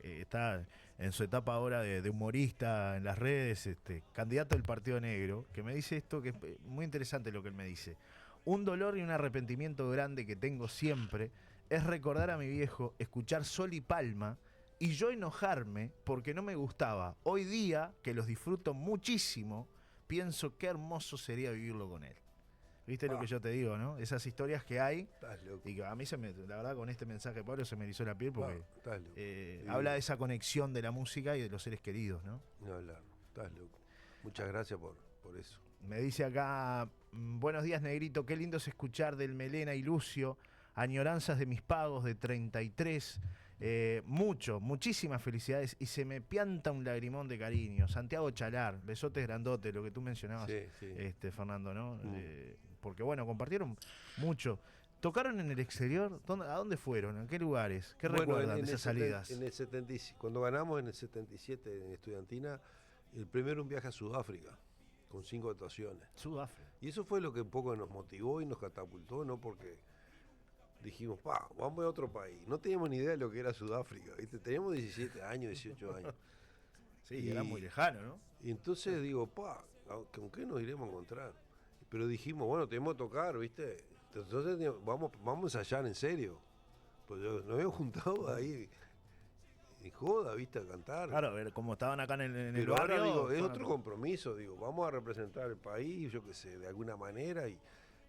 está en su etapa ahora de humorista en las redes, candidato del Partido Negro, que me dice esto, que es muy interesante lo que él me dice. Un dolor y un arrepentimiento grande que tengo siempre es recordar a mi viejo, escuchar Sol y Palma, y yo enojarme porque no me gustaba. Hoy día, que los disfruto muchísimo, pienso qué hermoso sería vivirlo con él. ¿Viste lo que yo te digo, no? Esas historias que hay. Estás loco. Y que a mí, la verdad, con este mensaje de Pablo se me erizó la piel porque estás loco. habla de esa conexión de la música y de los seres queridos, ¿no? No hablar, estás loco. Muchas gracias por eso. Me dice acá, buenos días, Negrito, qué lindo es escuchar del Melena y Lucio, añoranzas de mis pagos de 33. Muchísimas felicidades y se me pianta un lagrimón de cariño. Santiago Chalar, besotes grandotes, lo que tú mencionabas, sí. Fernando, ¿no? Porque bueno, compartieron mucho. ¿Tocaron en el exterior? ¿A dónde fueron? ¿A qué lugares? ¿Qué recuerdan de esas salidas? En el 75, cuando ganamos en el 77 en Estudiantina, el primero un viaje a Sudáfrica, con 5 actuaciones. Sudáfrica. Y eso fue lo que un poco nos motivó y nos catapultó, ¿no? Porque dijimos, vamos a otro país. No teníamos ni idea de lo que era Sudáfrica, ¿viste? Teníamos 17 años, 18 años. Sí, era muy lejano, ¿no? Y entonces digo, ¿con qué nos iremos a encontrar? Pero dijimos, bueno, tenemos que tocar, ¿viste? Entonces vamos a ensayar en serio. Pues nos habíamos juntado ahí en joda, ¿viste? A cantar. Claro, a ver, como estaban acá en el Pero barrio. Ahora, digo, es otro compromiso, digo, vamos a representar el país, yo qué sé, de alguna manera, y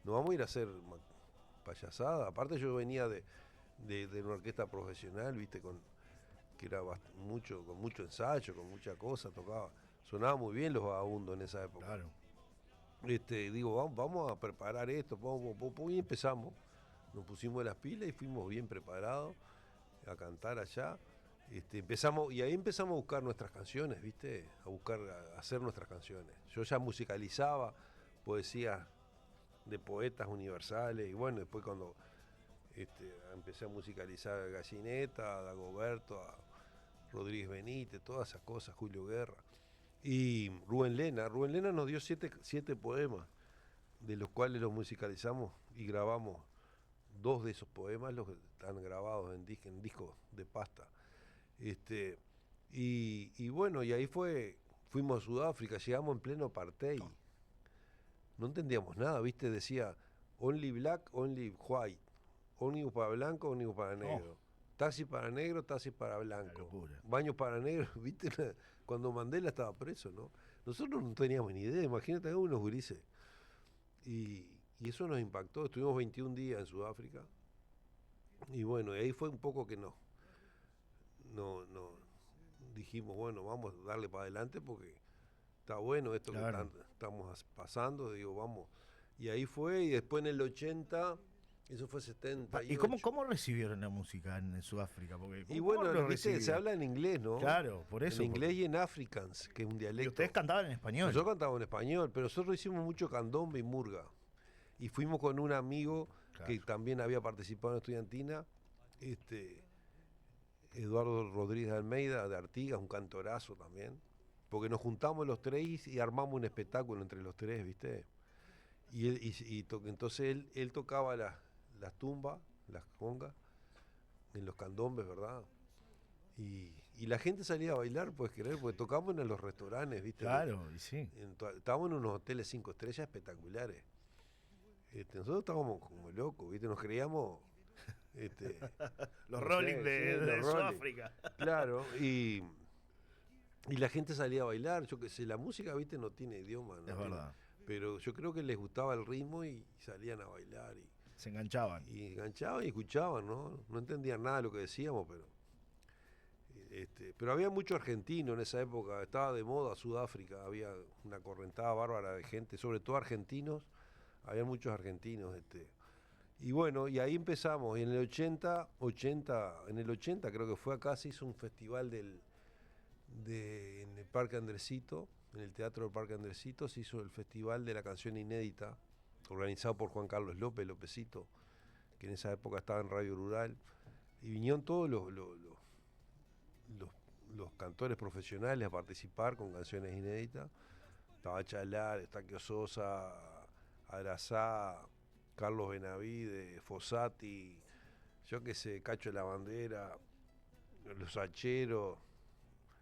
no vamos a ir a hacer payasada. Aparte yo venía de una orquesta profesional, viste, que era con mucho ensayo, con mucha cosa, tocaba, sonaba muy bien Los Vagabundos en esa época. Claro. Digo, vamos a preparar esto, y empezamos, nos pusimos las pilas y fuimos bien preparados a cantar allá. Empezamos a buscar nuestras canciones, viste, a hacer nuestras canciones. Yo ya musicalizaba poesía de poetas universales, y bueno, después cuando empecé a musicalizar a Gallineta, a Dagoberto, a Rodríguez Benítez, todas esas cosas, Julio Guerra. Y Rubén Lena nos dio siete poemas, de los cuales los musicalizamos y grabamos 2 de esos poemas, los que están grabados en discos de pasta. Y bueno, y ahí fuimos a Sudáfrica, llegamos en pleno apartheid. No entendíamos nada, ¿viste? Decía only black, only white, ómnibus para blanco, ómnibus para negro. Taxi para negro, taxi para blanco. Baños para negro, ¿viste? Cuando Mandela estaba preso, ¿no? Nosotros no teníamos ni idea, imagínate unos gurises. Y eso nos impactó, estuvimos 21 días en Sudáfrica. Y bueno, y ahí fue un poco que no dijimos, bueno, vamos a darle para adelante porque está bueno esto que estamos pasando, digo, vamos. Y ahí fue, y después en el 80, eso fue 78. ¿Y cómo recibieron la música en Sudáfrica? Y bueno, ¿viste? Se habla en inglés, ¿no? Claro, por eso. En inglés y en Afrikaans, que es un dialecto. Y ustedes cantaban en español. Yo cantaba en español, pero nosotros hicimos mucho candombe y murga. Y fuimos con un amigo que también había participado en Estudiantina, Eduardo Rodríguez de Almeida, de Artigas, un cantorazo también, porque nos juntamos los 3 y armamos un espectáculo entre los 3, ¿viste? Entonces él tocaba las tumbas, las congas, en los candombes, ¿verdad? Y la gente salía a bailar, puedes creer, porque tocamos en los restaurantes, ¿viste? Claro, y sí. Estábamos en unos hoteles 5 estrellas espectaculares. Nosotros estábamos como locos, ¿viste? Nos creíamos... los Rolling de Sudáfrica. Claro, y la gente salía a bailar, yo qué sé, la música, ¿viste? No tiene idioma, ¿no? Es verdad. Pero yo creo que les gustaba el ritmo y salían a bailar. Se enganchaban. Y enganchaban y escuchaban, ¿no? No entendían nada de lo que decíamos, pero había mucho argentino en esa época, estaba de moda Sudáfrica, había una correntada bárbara de gente, sobre todo argentinos, había muchos argentinos, y bueno, y ahí empezamos, y en el 80 creo que fue acá, se hizo un festival en el Parque Andresito, en el Teatro del Parque Andresito, se hizo el Festival de la Canción Inédita, organizado por Juan Carlos Lópezito, que en esa época estaba en Radio Rural, y vinieron todos los cantores profesionales a participar con canciones inéditas. Estaba Chalar, Estaquio Sosa, Arazá, Carlos Benavides, Fossati, yo qué sé, Cacho de la Bandera, Los Hacheros,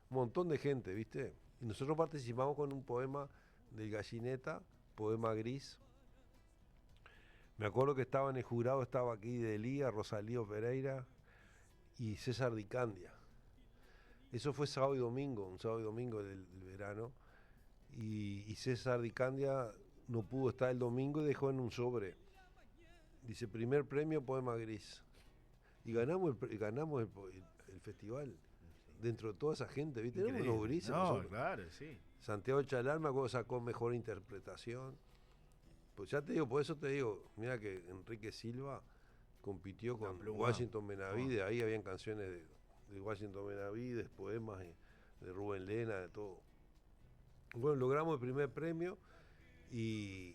un montón de gente, ¿viste? Y nosotros participamos con un poema del Gallineta, poema gris. Me acuerdo que estaba en el jurado, estaba aquí de Elía, Rosalío Pereira y César Dicandia. Eso fue sábado y domingo, un sábado y domingo del verano. Y César Dicandia no pudo estar el domingo y dejó en un sobre. Dice, primer premio, poema gris. Y ganamos el festival. Dentro de toda esa gente, ¿viste? Éramos unos grises. No, claro, sí. Santiago Chalar, me acuerdo, sacó mejor interpretación. Pues ya te digo, por eso te digo, mira que Enrique Silva compitió con Washington Benavides, ahí habían canciones de Washington Benavides, poemas de Rubén Lena, de todo. Bueno, logramos el primer premio y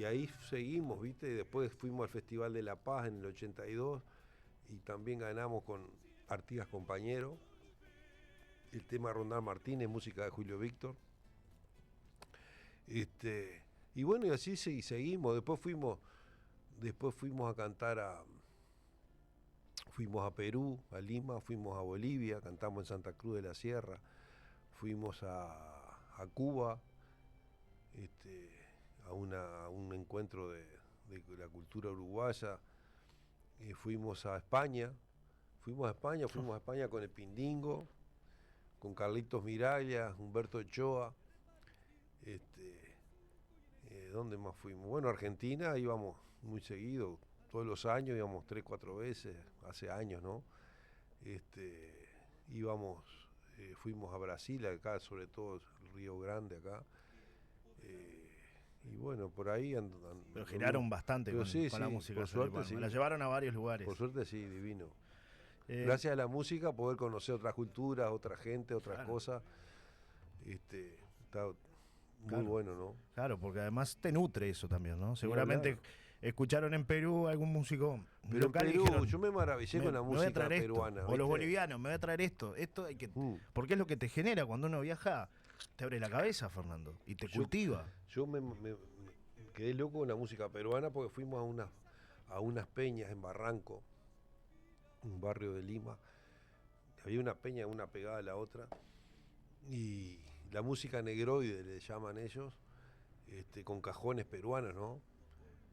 ahí seguimos, ¿viste? Después fuimos al Festival de La Paz en el 82 y también ganamos con Artigas Compañero, el tema Rondán Martínez, música de Julio Víctor. Y bueno, y así seguimos. Después fuimos a cantar fuimos a Perú, a Lima, fuimos a Bolivia, cantamos en Santa Cruz de la Sierra, fuimos a Cuba, a un encuentro de la cultura uruguaya, fuimos a España con el Pindingo, con Carlitos Miraglia, Humberto Ochoa, ¿dónde más fuimos? Bueno, Argentina íbamos muy seguido, todos los años íbamos 3, 4 veces, hace años, ¿no? Fuimos a Brasil, acá, sobre todo el Río Grande acá. Y bueno, por ahí pero giraron bastante con la música. Por suerte, sí. La llevaron a varios lugares. Por suerte, sí, divino. Gracias a la música, poder conocer otras culturas, otra gente, otras cosas. Está muy bueno, ¿no? Claro, porque además te nutre eso también, ¿no? Seguramente escucharon en Perú algún músico pero local en Perú, y dijeron, yo me maravillé con la música peruana. O los bolivianos, me voy a traer esto hay que... Porque es lo que te genera cuando uno viaja. te abre la cabeza, Fernando, y te Yo- cultiva. Yo me quedé loco con la música peruana porque fuimos a unas peñas en Barranco, un barrio de Lima. Había una peña, una pegada a la otra, y la música negroide le llaman ellos, con cajones peruanos, ¿no?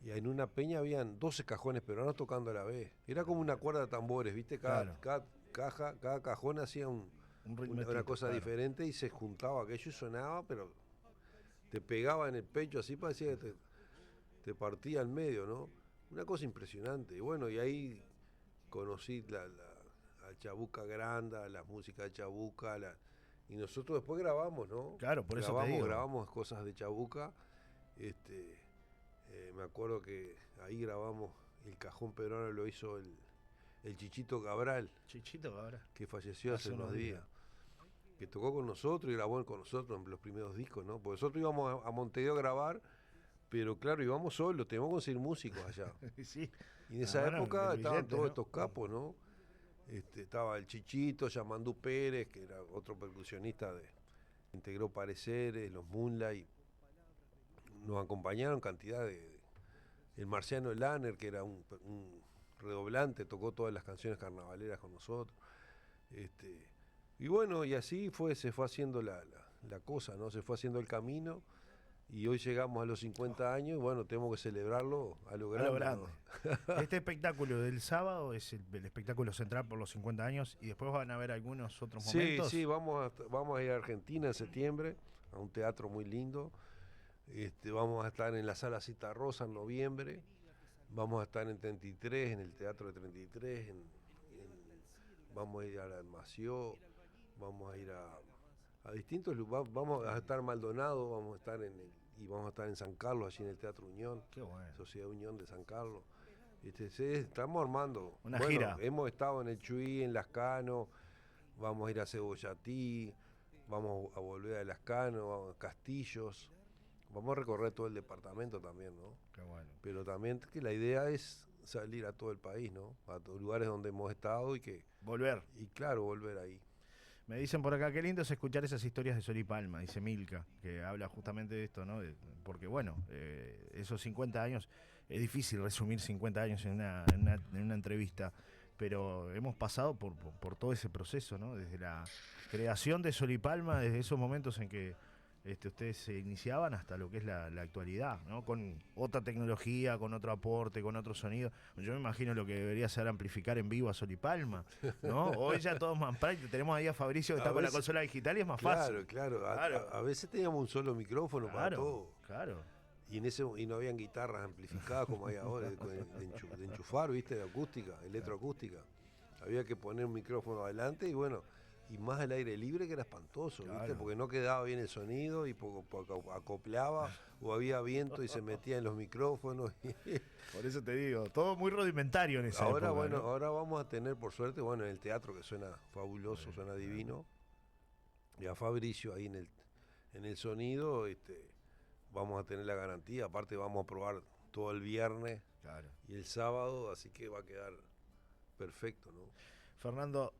Y en una peña habían 12 cajones peruanos tocando a la vez. Era como una cuerda de tambores, ¿viste? Claro. Cada cajón hacía Un una ritmecito, cosa claro. diferente y se juntaba aquello y sonaba, pero te pegaba en el pecho, así parecía que te partía al medio, ¿no? Una cosa impresionante. Y bueno, y ahí conocí al Chabuca Granda, la música de Chabuca, y nosotros después grabamos, ¿no? Claro, por eso te digo. Grabamos cosas de Chabuca. Me acuerdo que ahí grabamos el cajón peruano, lo hizo el Chichito Cabral, Chichito, ahora. que falleció hace unos días. Que tocó con nosotros y grabó con nosotros en los primeros discos, ¿no? Porque nosotros íbamos a Montevideo a grabar, pero claro, íbamos solos, teníamos que conseguir músicos allá. Sí. Y en esa Bueno, época el estaban billete, todos ¿no? estos capos, ¿no? Estaba el Chichito, Yamandú Pérez, que era otro percusionista integró Pareceres, los Moonlight. Nos acompañaron cantidad el Marciano Lanner, que era un redoblante, tocó todas las canciones carnavaleras con nosotros. Y bueno, y así se fue haciendo la cosa, ¿no? Se fue haciendo el camino. Y hoy llegamos a los 50 años y bueno, tenemos que celebrarlo a lo grande. grande. ¿No? Este espectáculo del sábado es el espectáculo central por los 50 años y después van a haber algunos otros momentos. Sí, vamos a ir a Argentina en septiembre, a un teatro muy lindo. Vamos a estar en la Sala Cita Rosa en noviembre. Vamos a estar en 33, en el Teatro de 33. Vamos a ir a la Mació. Vamos a ir a distintos lugares. Vamos a estar en Maldonado, vamos a estar y vamos a estar en San Carlos, allí en el Teatro Unión. Qué bueno. Sociedad Unión de San Carlos. Estamos armando. Una gira. Hemos estado en el Chuy, en Lascano, vamos a ir a Cebollatí, vamos a volver a Lascano, vamos a Castillos. Vamos a recorrer todo el departamento también, ¿no? Qué bueno. Pero también que la idea es salir a todo el país, ¿no? A todos los lugares donde hemos estado Volver. y claro, volver ahí. Me dicen por acá, qué lindo es escuchar esas historias de Sol y Palma, dice Milka, que habla justamente de esto, ¿no? Porque bueno, esos 50 años, es difícil resumir 50 años en una entrevista, pero hemos pasado por todo ese proceso, ¿no? Desde la creación de Sol y Palma, desde esos momentos en que ustedes se iniciaban hasta lo que es la actualidad, ¿no? Con otra tecnología, con otro aporte, con otro sonido. Yo me imagino lo que debería ser amplificar en vivo a Sol y Palma, ¿no? Hoy ya todo es más práctico. Tenemos ahí a Fabricio que está con la consola digital y es más fácil. Claro. Claro. A veces teníamos un solo micrófono para todo. Claro. Y no habían guitarras amplificadas como hay ahora, de enchufar, ¿viste? De acústica, electroacústica. Había que poner un micrófono adelante y bueno, y más al aire libre que era espantoso, ¿viste? Claro. Porque no quedaba bien el sonido y poco acoplaba o había viento y se metía en los micrófonos. Por eso te digo, todo muy rudimentario en esa Ahora, época, bueno, ¿no? ahora vamos a tener, por suerte, bueno, en el teatro que suena fabuloso, suena divino. Y a Fabricio ahí en el sonido, vamos a tener la garantía. Aparte vamos a probar todo el viernes Claro. y el sábado, así que va a quedar perfecto, ¿no? Fernando,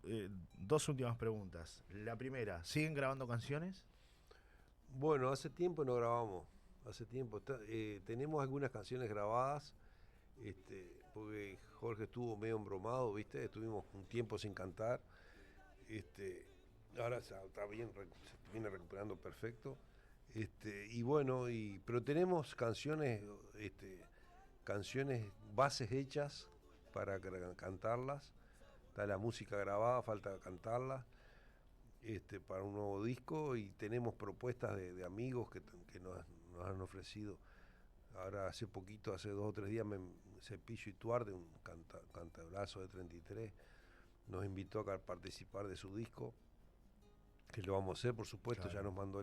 dos últimas preguntas. La primera, ¿siguen grabando canciones? Bueno, hace tiempo no grabamos, hace tiempo. Tenemos algunas canciones grabadas, porque Jorge estuvo medio embromado, ¿viste? Estuvimos un tiempo sin cantar. Ahora está bien, se viene recuperando perfecto. Y bueno, pero tenemos canciones, bases hechas para cantarlas. Está la música grabada, falta cantarla para un nuevo disco y tenemos propuestas de amigos que nos han ofrecido. Ahora hace poquito, hace 2 o 3 días, Cepillo y Tuarde, un cantabrazo de 33, nos invitó a participar de su disco, que lo vamos a hacer, por supuesto. Claro. Ya nos mandó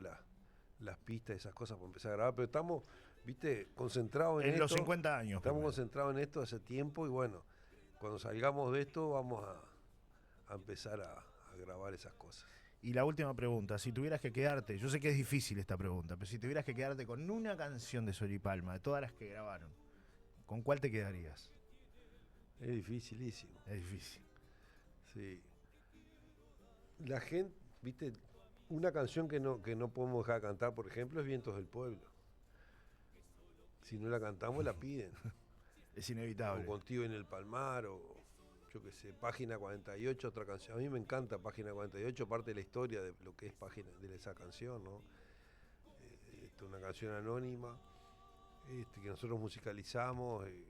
las pistas y esas cosas para empezar a grabar, pero estamos, viste, concentrados en esto. En los 50 años. Estamos concentrados en esto hace tiempo y bueno, cuando salgamos de esto vamos a empezar a grabar esas cosas. Y la última pregunta, si tuvieras que quedarte, yo sé que es difícil esta pregunta, pero si tuvieras que quedarte con una canción de Sol y Palma, de todas las que grabaron, ¿con cuál te quedarías? Es dificilísimo. Es difícil. Sí. La gente, viste, una canción que no podemos dejar de cantar, por ejemplo, es Vientos del Pueblo. Si no la cantamos, la piden. Es inevitable. O Contigo en el Palmar, o yo qué sé, Página 48, otra canción. A mí me encanta Página 48, parte de la historia de lo que es de esa canción, ¿no? Esta es una canción anónima que nosotros musicalizamos y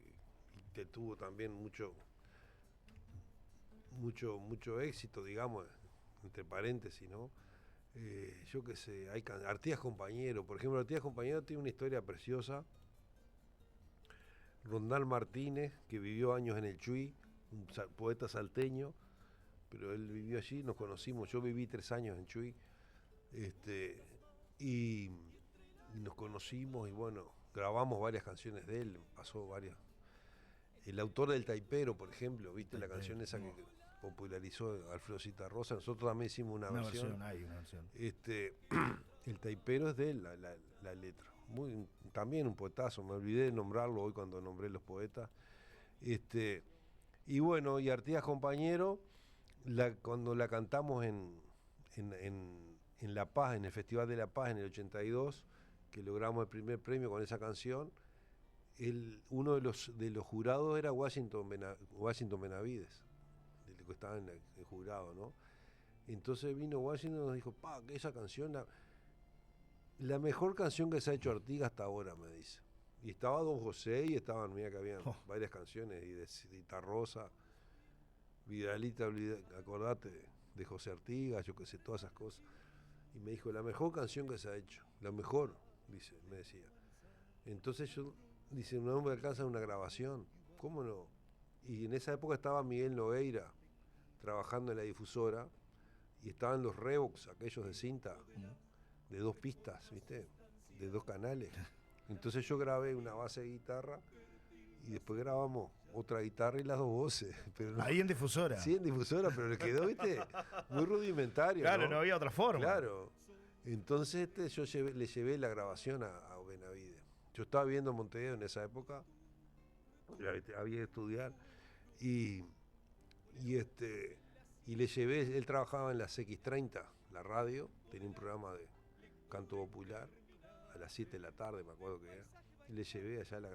que tuvo también mucho éxito, digamos, entre paréntesis, ¿no? Yo qué sé, hay Artigas Compañero, por ejemplo, Artigas Compañero tiene una historia preciosa. Rondal Martínez, que vivió años en el Chuy, un poeta salteño, pero él vivió allí, nos conocimos, yo viví 3 años en Chuy, y nos conocimos y bueno, grabamos varias canciones de él, pasó varias. El autor del Taipero, por ejemplo, viste la canción esa que popularizó Alfredo Citarrosa, nosotros también hicimos una versión. Hay una versión. El Taipero es de él, la letra. También un poetazo, me olvidé de nombrarlo hoy cuando nombré los poetas. Y bueno, y Artigas Compañero, cuando la cantamos en La Paz, en el Festival de La Paz en el 82, que logramos el primer premio con esa canción, uno de los jurados era Washington Benavides, de lo que estaba en el jurado, ¿no? Entonces vino Washington y nos dijo, que esa canción, la mejor canción que se ha hecho Artigas hasta ahora, me dice. Y estaba Don José y estaban, mira que habían varias canciones, y de Citarrosa, Vidalita, acordate de José Artigas, yo qué sé, todas esas cosas. Y me dijo, la mejor canción que se ha hecho, la mejor, me decía. Entonces dice, no me alcanza una grabación, ¿cómo no? Y en esa época estaba Miguel Nogueira trabajando en la difusora, y estaban los Revox, aquellos de cinta, de 2 pistas, ¿viste? De 2 canales. Entonces yo grabé una base de guitarra y después grabamos otra guitarra y las 2 voces. Pero Ahí en difusora. Sí, en difusora, pero le quedó, ¿viste? Muy rudimentario. Claro, no había otra forma. Claro. Entonces yo le llevé la grabación a Benavides. Yo estaba viviendo en Montevideo en esa época, había que estudiar, y le llevé, él trabajaba en la CX30, la radio, tenía un programa de canto popular, a las 7 de la tarde, me acuerdo que era, y le llevé allá la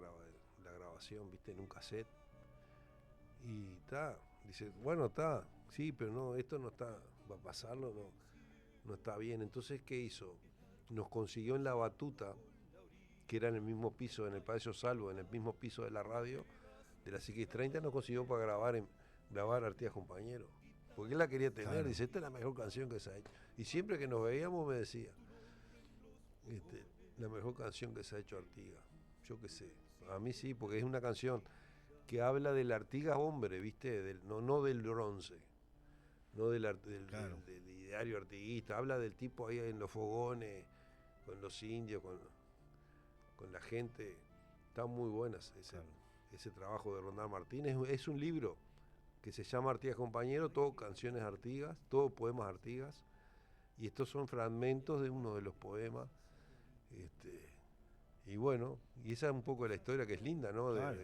grabación, viste, en un cassette, y dice, bueno, sí, pero no, esto no está, va a pasarlo, no está bien. Entonces, ¿qué hizo? Nos consiguió en La Batuta, que era en el mismo piso, en el Palacio Salvo, en el mismo piso de la radio, de la CX30, nos consiguió para grabar Artigas Compañero. Porque él la quería tener, claro. Dice, esta es la mejor canción que se ha hecho. Y siempre que nos veíamos me decía, la mejor canción que se ha hecho Artigas. Yo qué sé, a mí sí, porque es una canción que habla del Artigas hombre, ¿viste? No del bronce, no del ideario artiguista, habla del tipo ahí en los fogones, con los indios, con la gente. Está muy buena ese trabajo de Rondal Martínez. Es un libro que se llama Artigas Compañero, todo canciones Artigas, todo poemas Artigas, y estos son fragmentos de uno de los poemas. Y bueno, y esa es un poco la historia, que es linda, ¿no? Claro,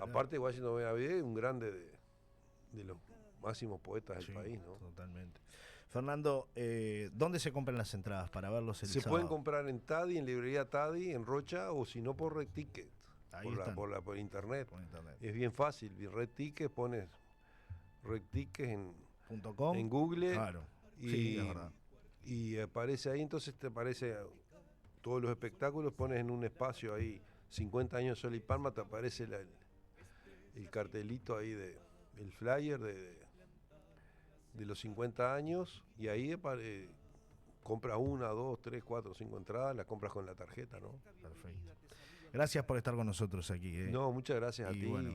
aparte, Washington Benavides, un grande de los máximos poetas del país, ¿no? Totalmente. Fernando, ¿dónde se compran las entradas para verlos el sábado? Se pueden comprar en Tadi, en librería Tadi, en Rocha, o si no por Red Ticket, por internet. Es bien fácil, Red Ticket, pones Red Ticket en Google, claro. Y, sí, es verdad. Y aparece ahí, entonces te aparece todos los espectáculos, pones en un espacio ahí 50 años Sol y Palma, te aparece el cartelito ahí el flyer de los 50 años, y ahí compras 1, 2, 3, 4, 5 entradas, las compras con la tarjeta, ¿no? Perfecto. Gracias por estar con nosotros aquí. No, muchas gracias a ti. Bueno,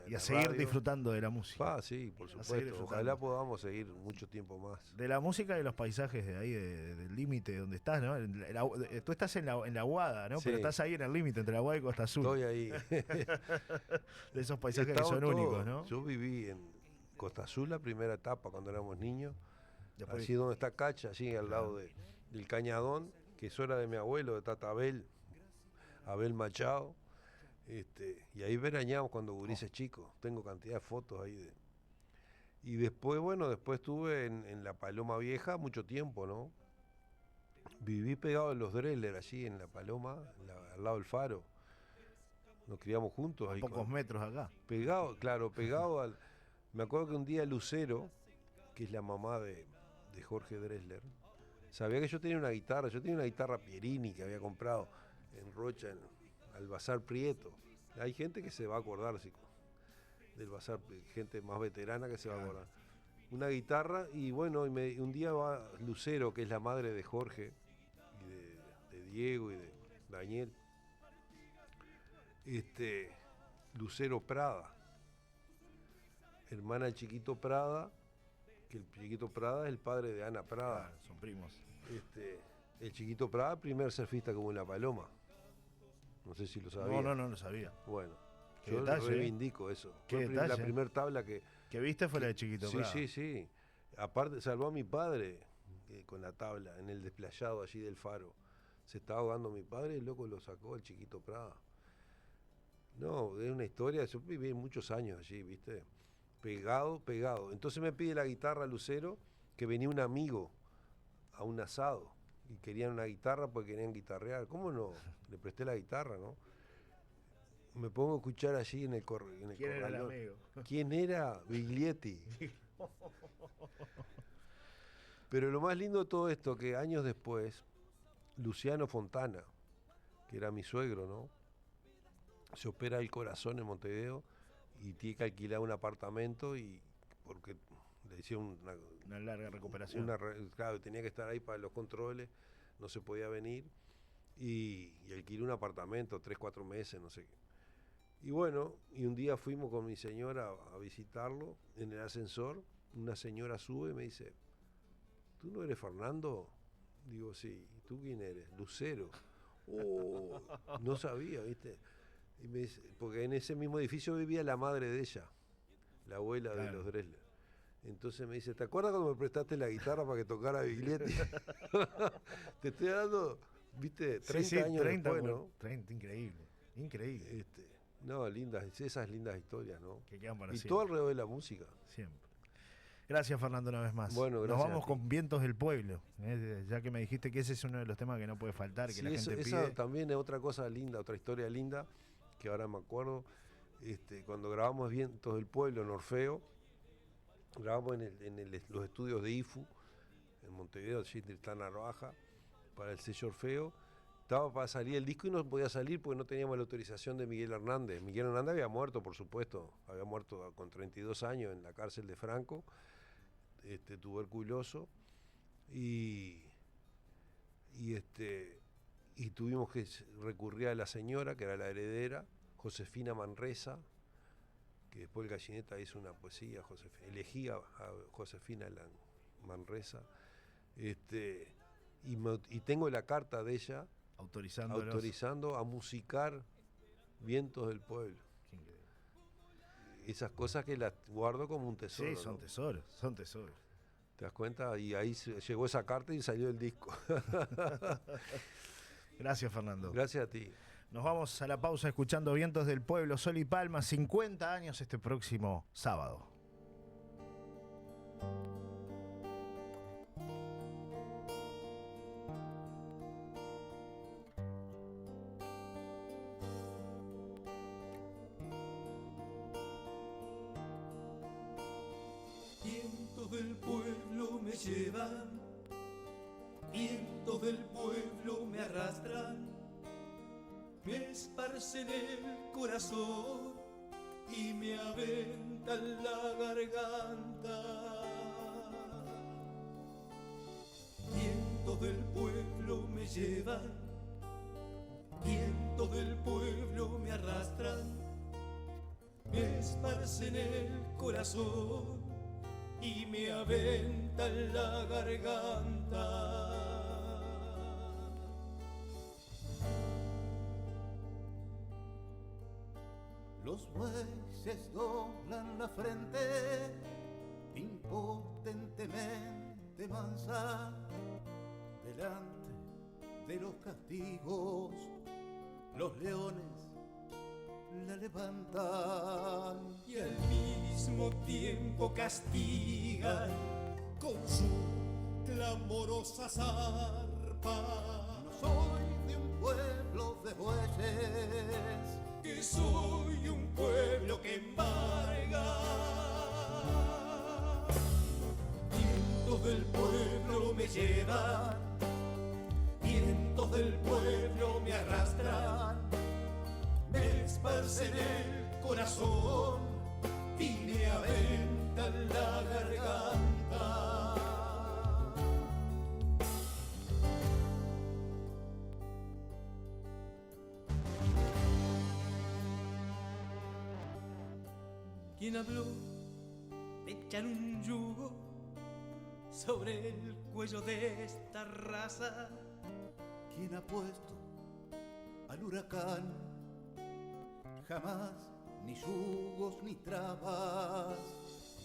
y a seguir radio. Disfrutando de la música. Sí, por supuesto. Ojalá podamos seguir mucho tiempo más. De la música y los paisajes de ahí, del límite donde estás, ¿no? Tú estás en la Aguada, ¿no? Sí. Pero estás ahí en el límite entre la Aguada y Costa Azul. Estoy ahí. De esos paisajes que son únicos, ¿no? Yo viví en Costa Azul la primera etapa cuando éramos niños. Después, así donde está Cacha, allí al lado del Cañadón, que eso era de mi abuelo, de Tata Abel Machado, y ahí veraneamos cuando gurises chicos. Tengo cantidad de fotos ahí y después, bueno, después estuve en la Paloma Vieja mucho tiempo, ¿no? Viví pegado a los Dreller allí en La Paloma, al lado del faro. Nos criamos juntos ahí. Pocos metros acá. Pegado, claro, pegado al... Me acuerdo que un día Lucero, que es la mamá de Jorge Drexler, sabía que yo tenía una guitarra Pierini que había comprado en Rocha, al Bazar Prieto. Hay gente que se va a acordar del Bazar, gente más veterana que se va a acordar. Una guitarra y bueno, un día va Lucero, que es la madre de Jorge, y de Diego y de Daniel, Lucero Prada, hermana del Chiquito Prada, que el Chiquito Prada es el padre de Ana Prada. Claro, son primos. El Chiquito Prada, primer surfista como en La Paloma. No sé si lo sabía. No lo sabía. Bueno, Qué yo detalle, reivindico eso. Qué Fue la detalle. primera tabla que... ¿Qué viste fue la de Chiquito Sí, Prada? sí. Aparte, salvó a mi padre con la tabla en el desplayado allí del faro. Se estaba ahogando mi padre y el loco lo sacó el Chiquito Prada. No, es una historia. Yo viví muchos años allí, ¿viste? Pegado. Entonces me pide la guitarra Lucero, que venía un amigo a un asado y querían una guitarra porque querían guitarrear. ¿Cómo no? Le presté la guitarra, ¿no? Me pongo a escuchar allí en el corralón. ¿Quién era el amigo? ¿Quién era? Biglietti. Pero lo más lindo de todo esto, que años después, Luciano Fontana, que era mi suegro, ¿no? Se opera el corazón en Montevideo y tiene que alquilar un apartamento porque le hicieron Una larga recuperación. claro, tenía que estar ahí para los controles, no se podía venir y alquiló un apartamento 3-4 meses, no sé qué. Y bueno, y un día fuimos con mi señora a visitarlo en el ascensor, una señora sube y me dice, ¿tú no eres Fernando? Digo, sí. ¿Y tú quién eres? Lucero. Oh, no sabía, ¿viste? Y me dice, porque en ese mismo edificio vivía la madre de ella, la abuela de los Drexler. Entonces me dice, ¿te acuerdas cuando me prestaste la guitarra para que tocara Biglietti? Te estoy dando, ¿viste? 30 años 30, después, ¿no? 30, increíble. No, esas lindas historias, ¿no? Que quedan para y siempre. todo alrededor de la música. Siempre. Gracias, Fernando, una vez más. Bueno, gracias. Nos vamos con Vientos del Pueblo, ya que me dijiste que ese es uno de los temas que no puede faltar, que Sí, la gente esa pide. también es otra cosa linda, otra historia linda, que ahora me acuerdo. Cuando grabamos Vientos del Pueblo en Orfeo, grabamos en los estudios de IFU, en Montevideo, allí en Tristán Narvaja, para el sello Orfeo. Estaba para salir el disco y no podía salir porque no teníamos la autorización de Miguel Hernández. Miguel Hernández había muerto, por supuesto, había muerto con 32 años en la cárcel de Franco, tuberculoso, y tuvimos que recurrir a la señora, que era la heredera, Josefina Manresa, que después el Gallineta hizo una poesía, elegía a Josefina Manresa, y tengo la carta de ella autorizando a musicar Vientos del Pueblo. Qué increíble. Esas cosas que las guardo como un tesoro. Sí, son ¿no? tesoros. ¿Te das cuenta? Y ahí llegó esa carta y salió el disco. Gracias, Fernando. Gracias a ti. Nos vamos a la pausa escuchando Vientos del Pueblo, Sol y Palma, 50 años este próximo sábado. Vientos del pueblo me llevan, vientos del pueblo me arrastran, me esparcen el corazón y me aventan la garganta. Vientos del pueblo me llevan, vientos del pueblo me arrastran, me esparcen el corazón y me aventan la garganta. Los bueyes doblan la frente, impotentemente mansa, delante de los castigos, los leones la levantan y al mismo tiempo castigan con su clamorosas arpas pampa. No soy de un pueblo de bueyes, que soy un pueblo que embarga. Vientos del pueblo me llevan, vientos del pueblo me arrastran, me esparcen el corazón y me aventan la garganta. ¿Quién habló de echar un yugo sobre el cuello de esta raza? ¿Quién ha puesto al huracán? Jamás ni yugos ni trabas,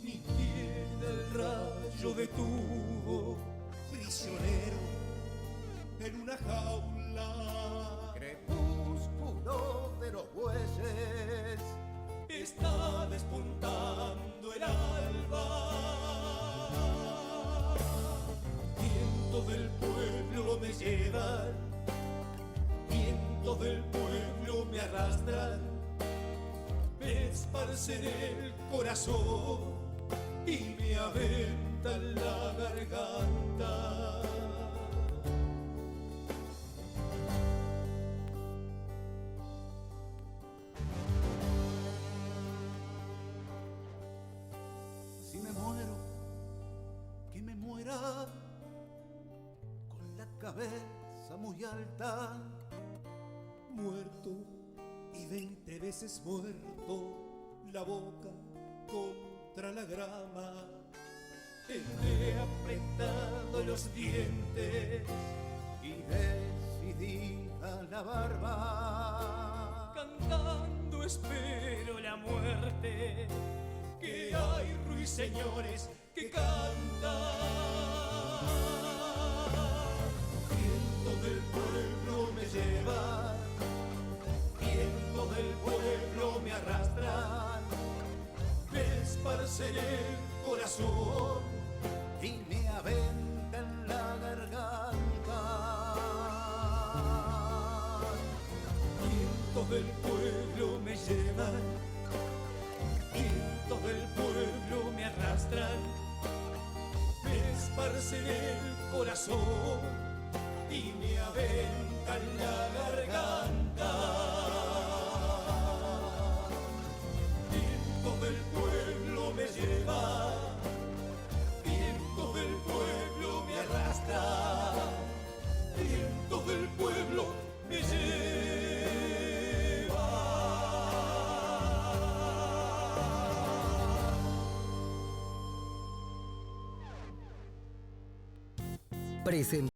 Ni tiene el rayo detuvo, prisionero en una jaula. crepúsculo de los bueyes, Está despuntando el alba. Vientos del pueblo me llevan, vientos del pueblo me arrastran, me esparcen el corazón y me aventan la garganta. si me muero, que me muera con la cabeza muy alta. Muerto y 20 veces muerto, la boca contra la grama, tendré apretados los dientes Y decidida la barba, cantando espero la muerte, que hay ruiseñores que cantan. Viento del pueblo me lleva, viento del pueblo me arrastran, me esparcen el corazón y me aventan la garganta. Vientos del pueblo me llevan, vientos del pueblo me arrastran, me esparcen el corazón y me aventan la garganta. Vientos del pueblo me llevan, vientos del pueblo me arrastran, vientos del pueblo me llevan. Presenta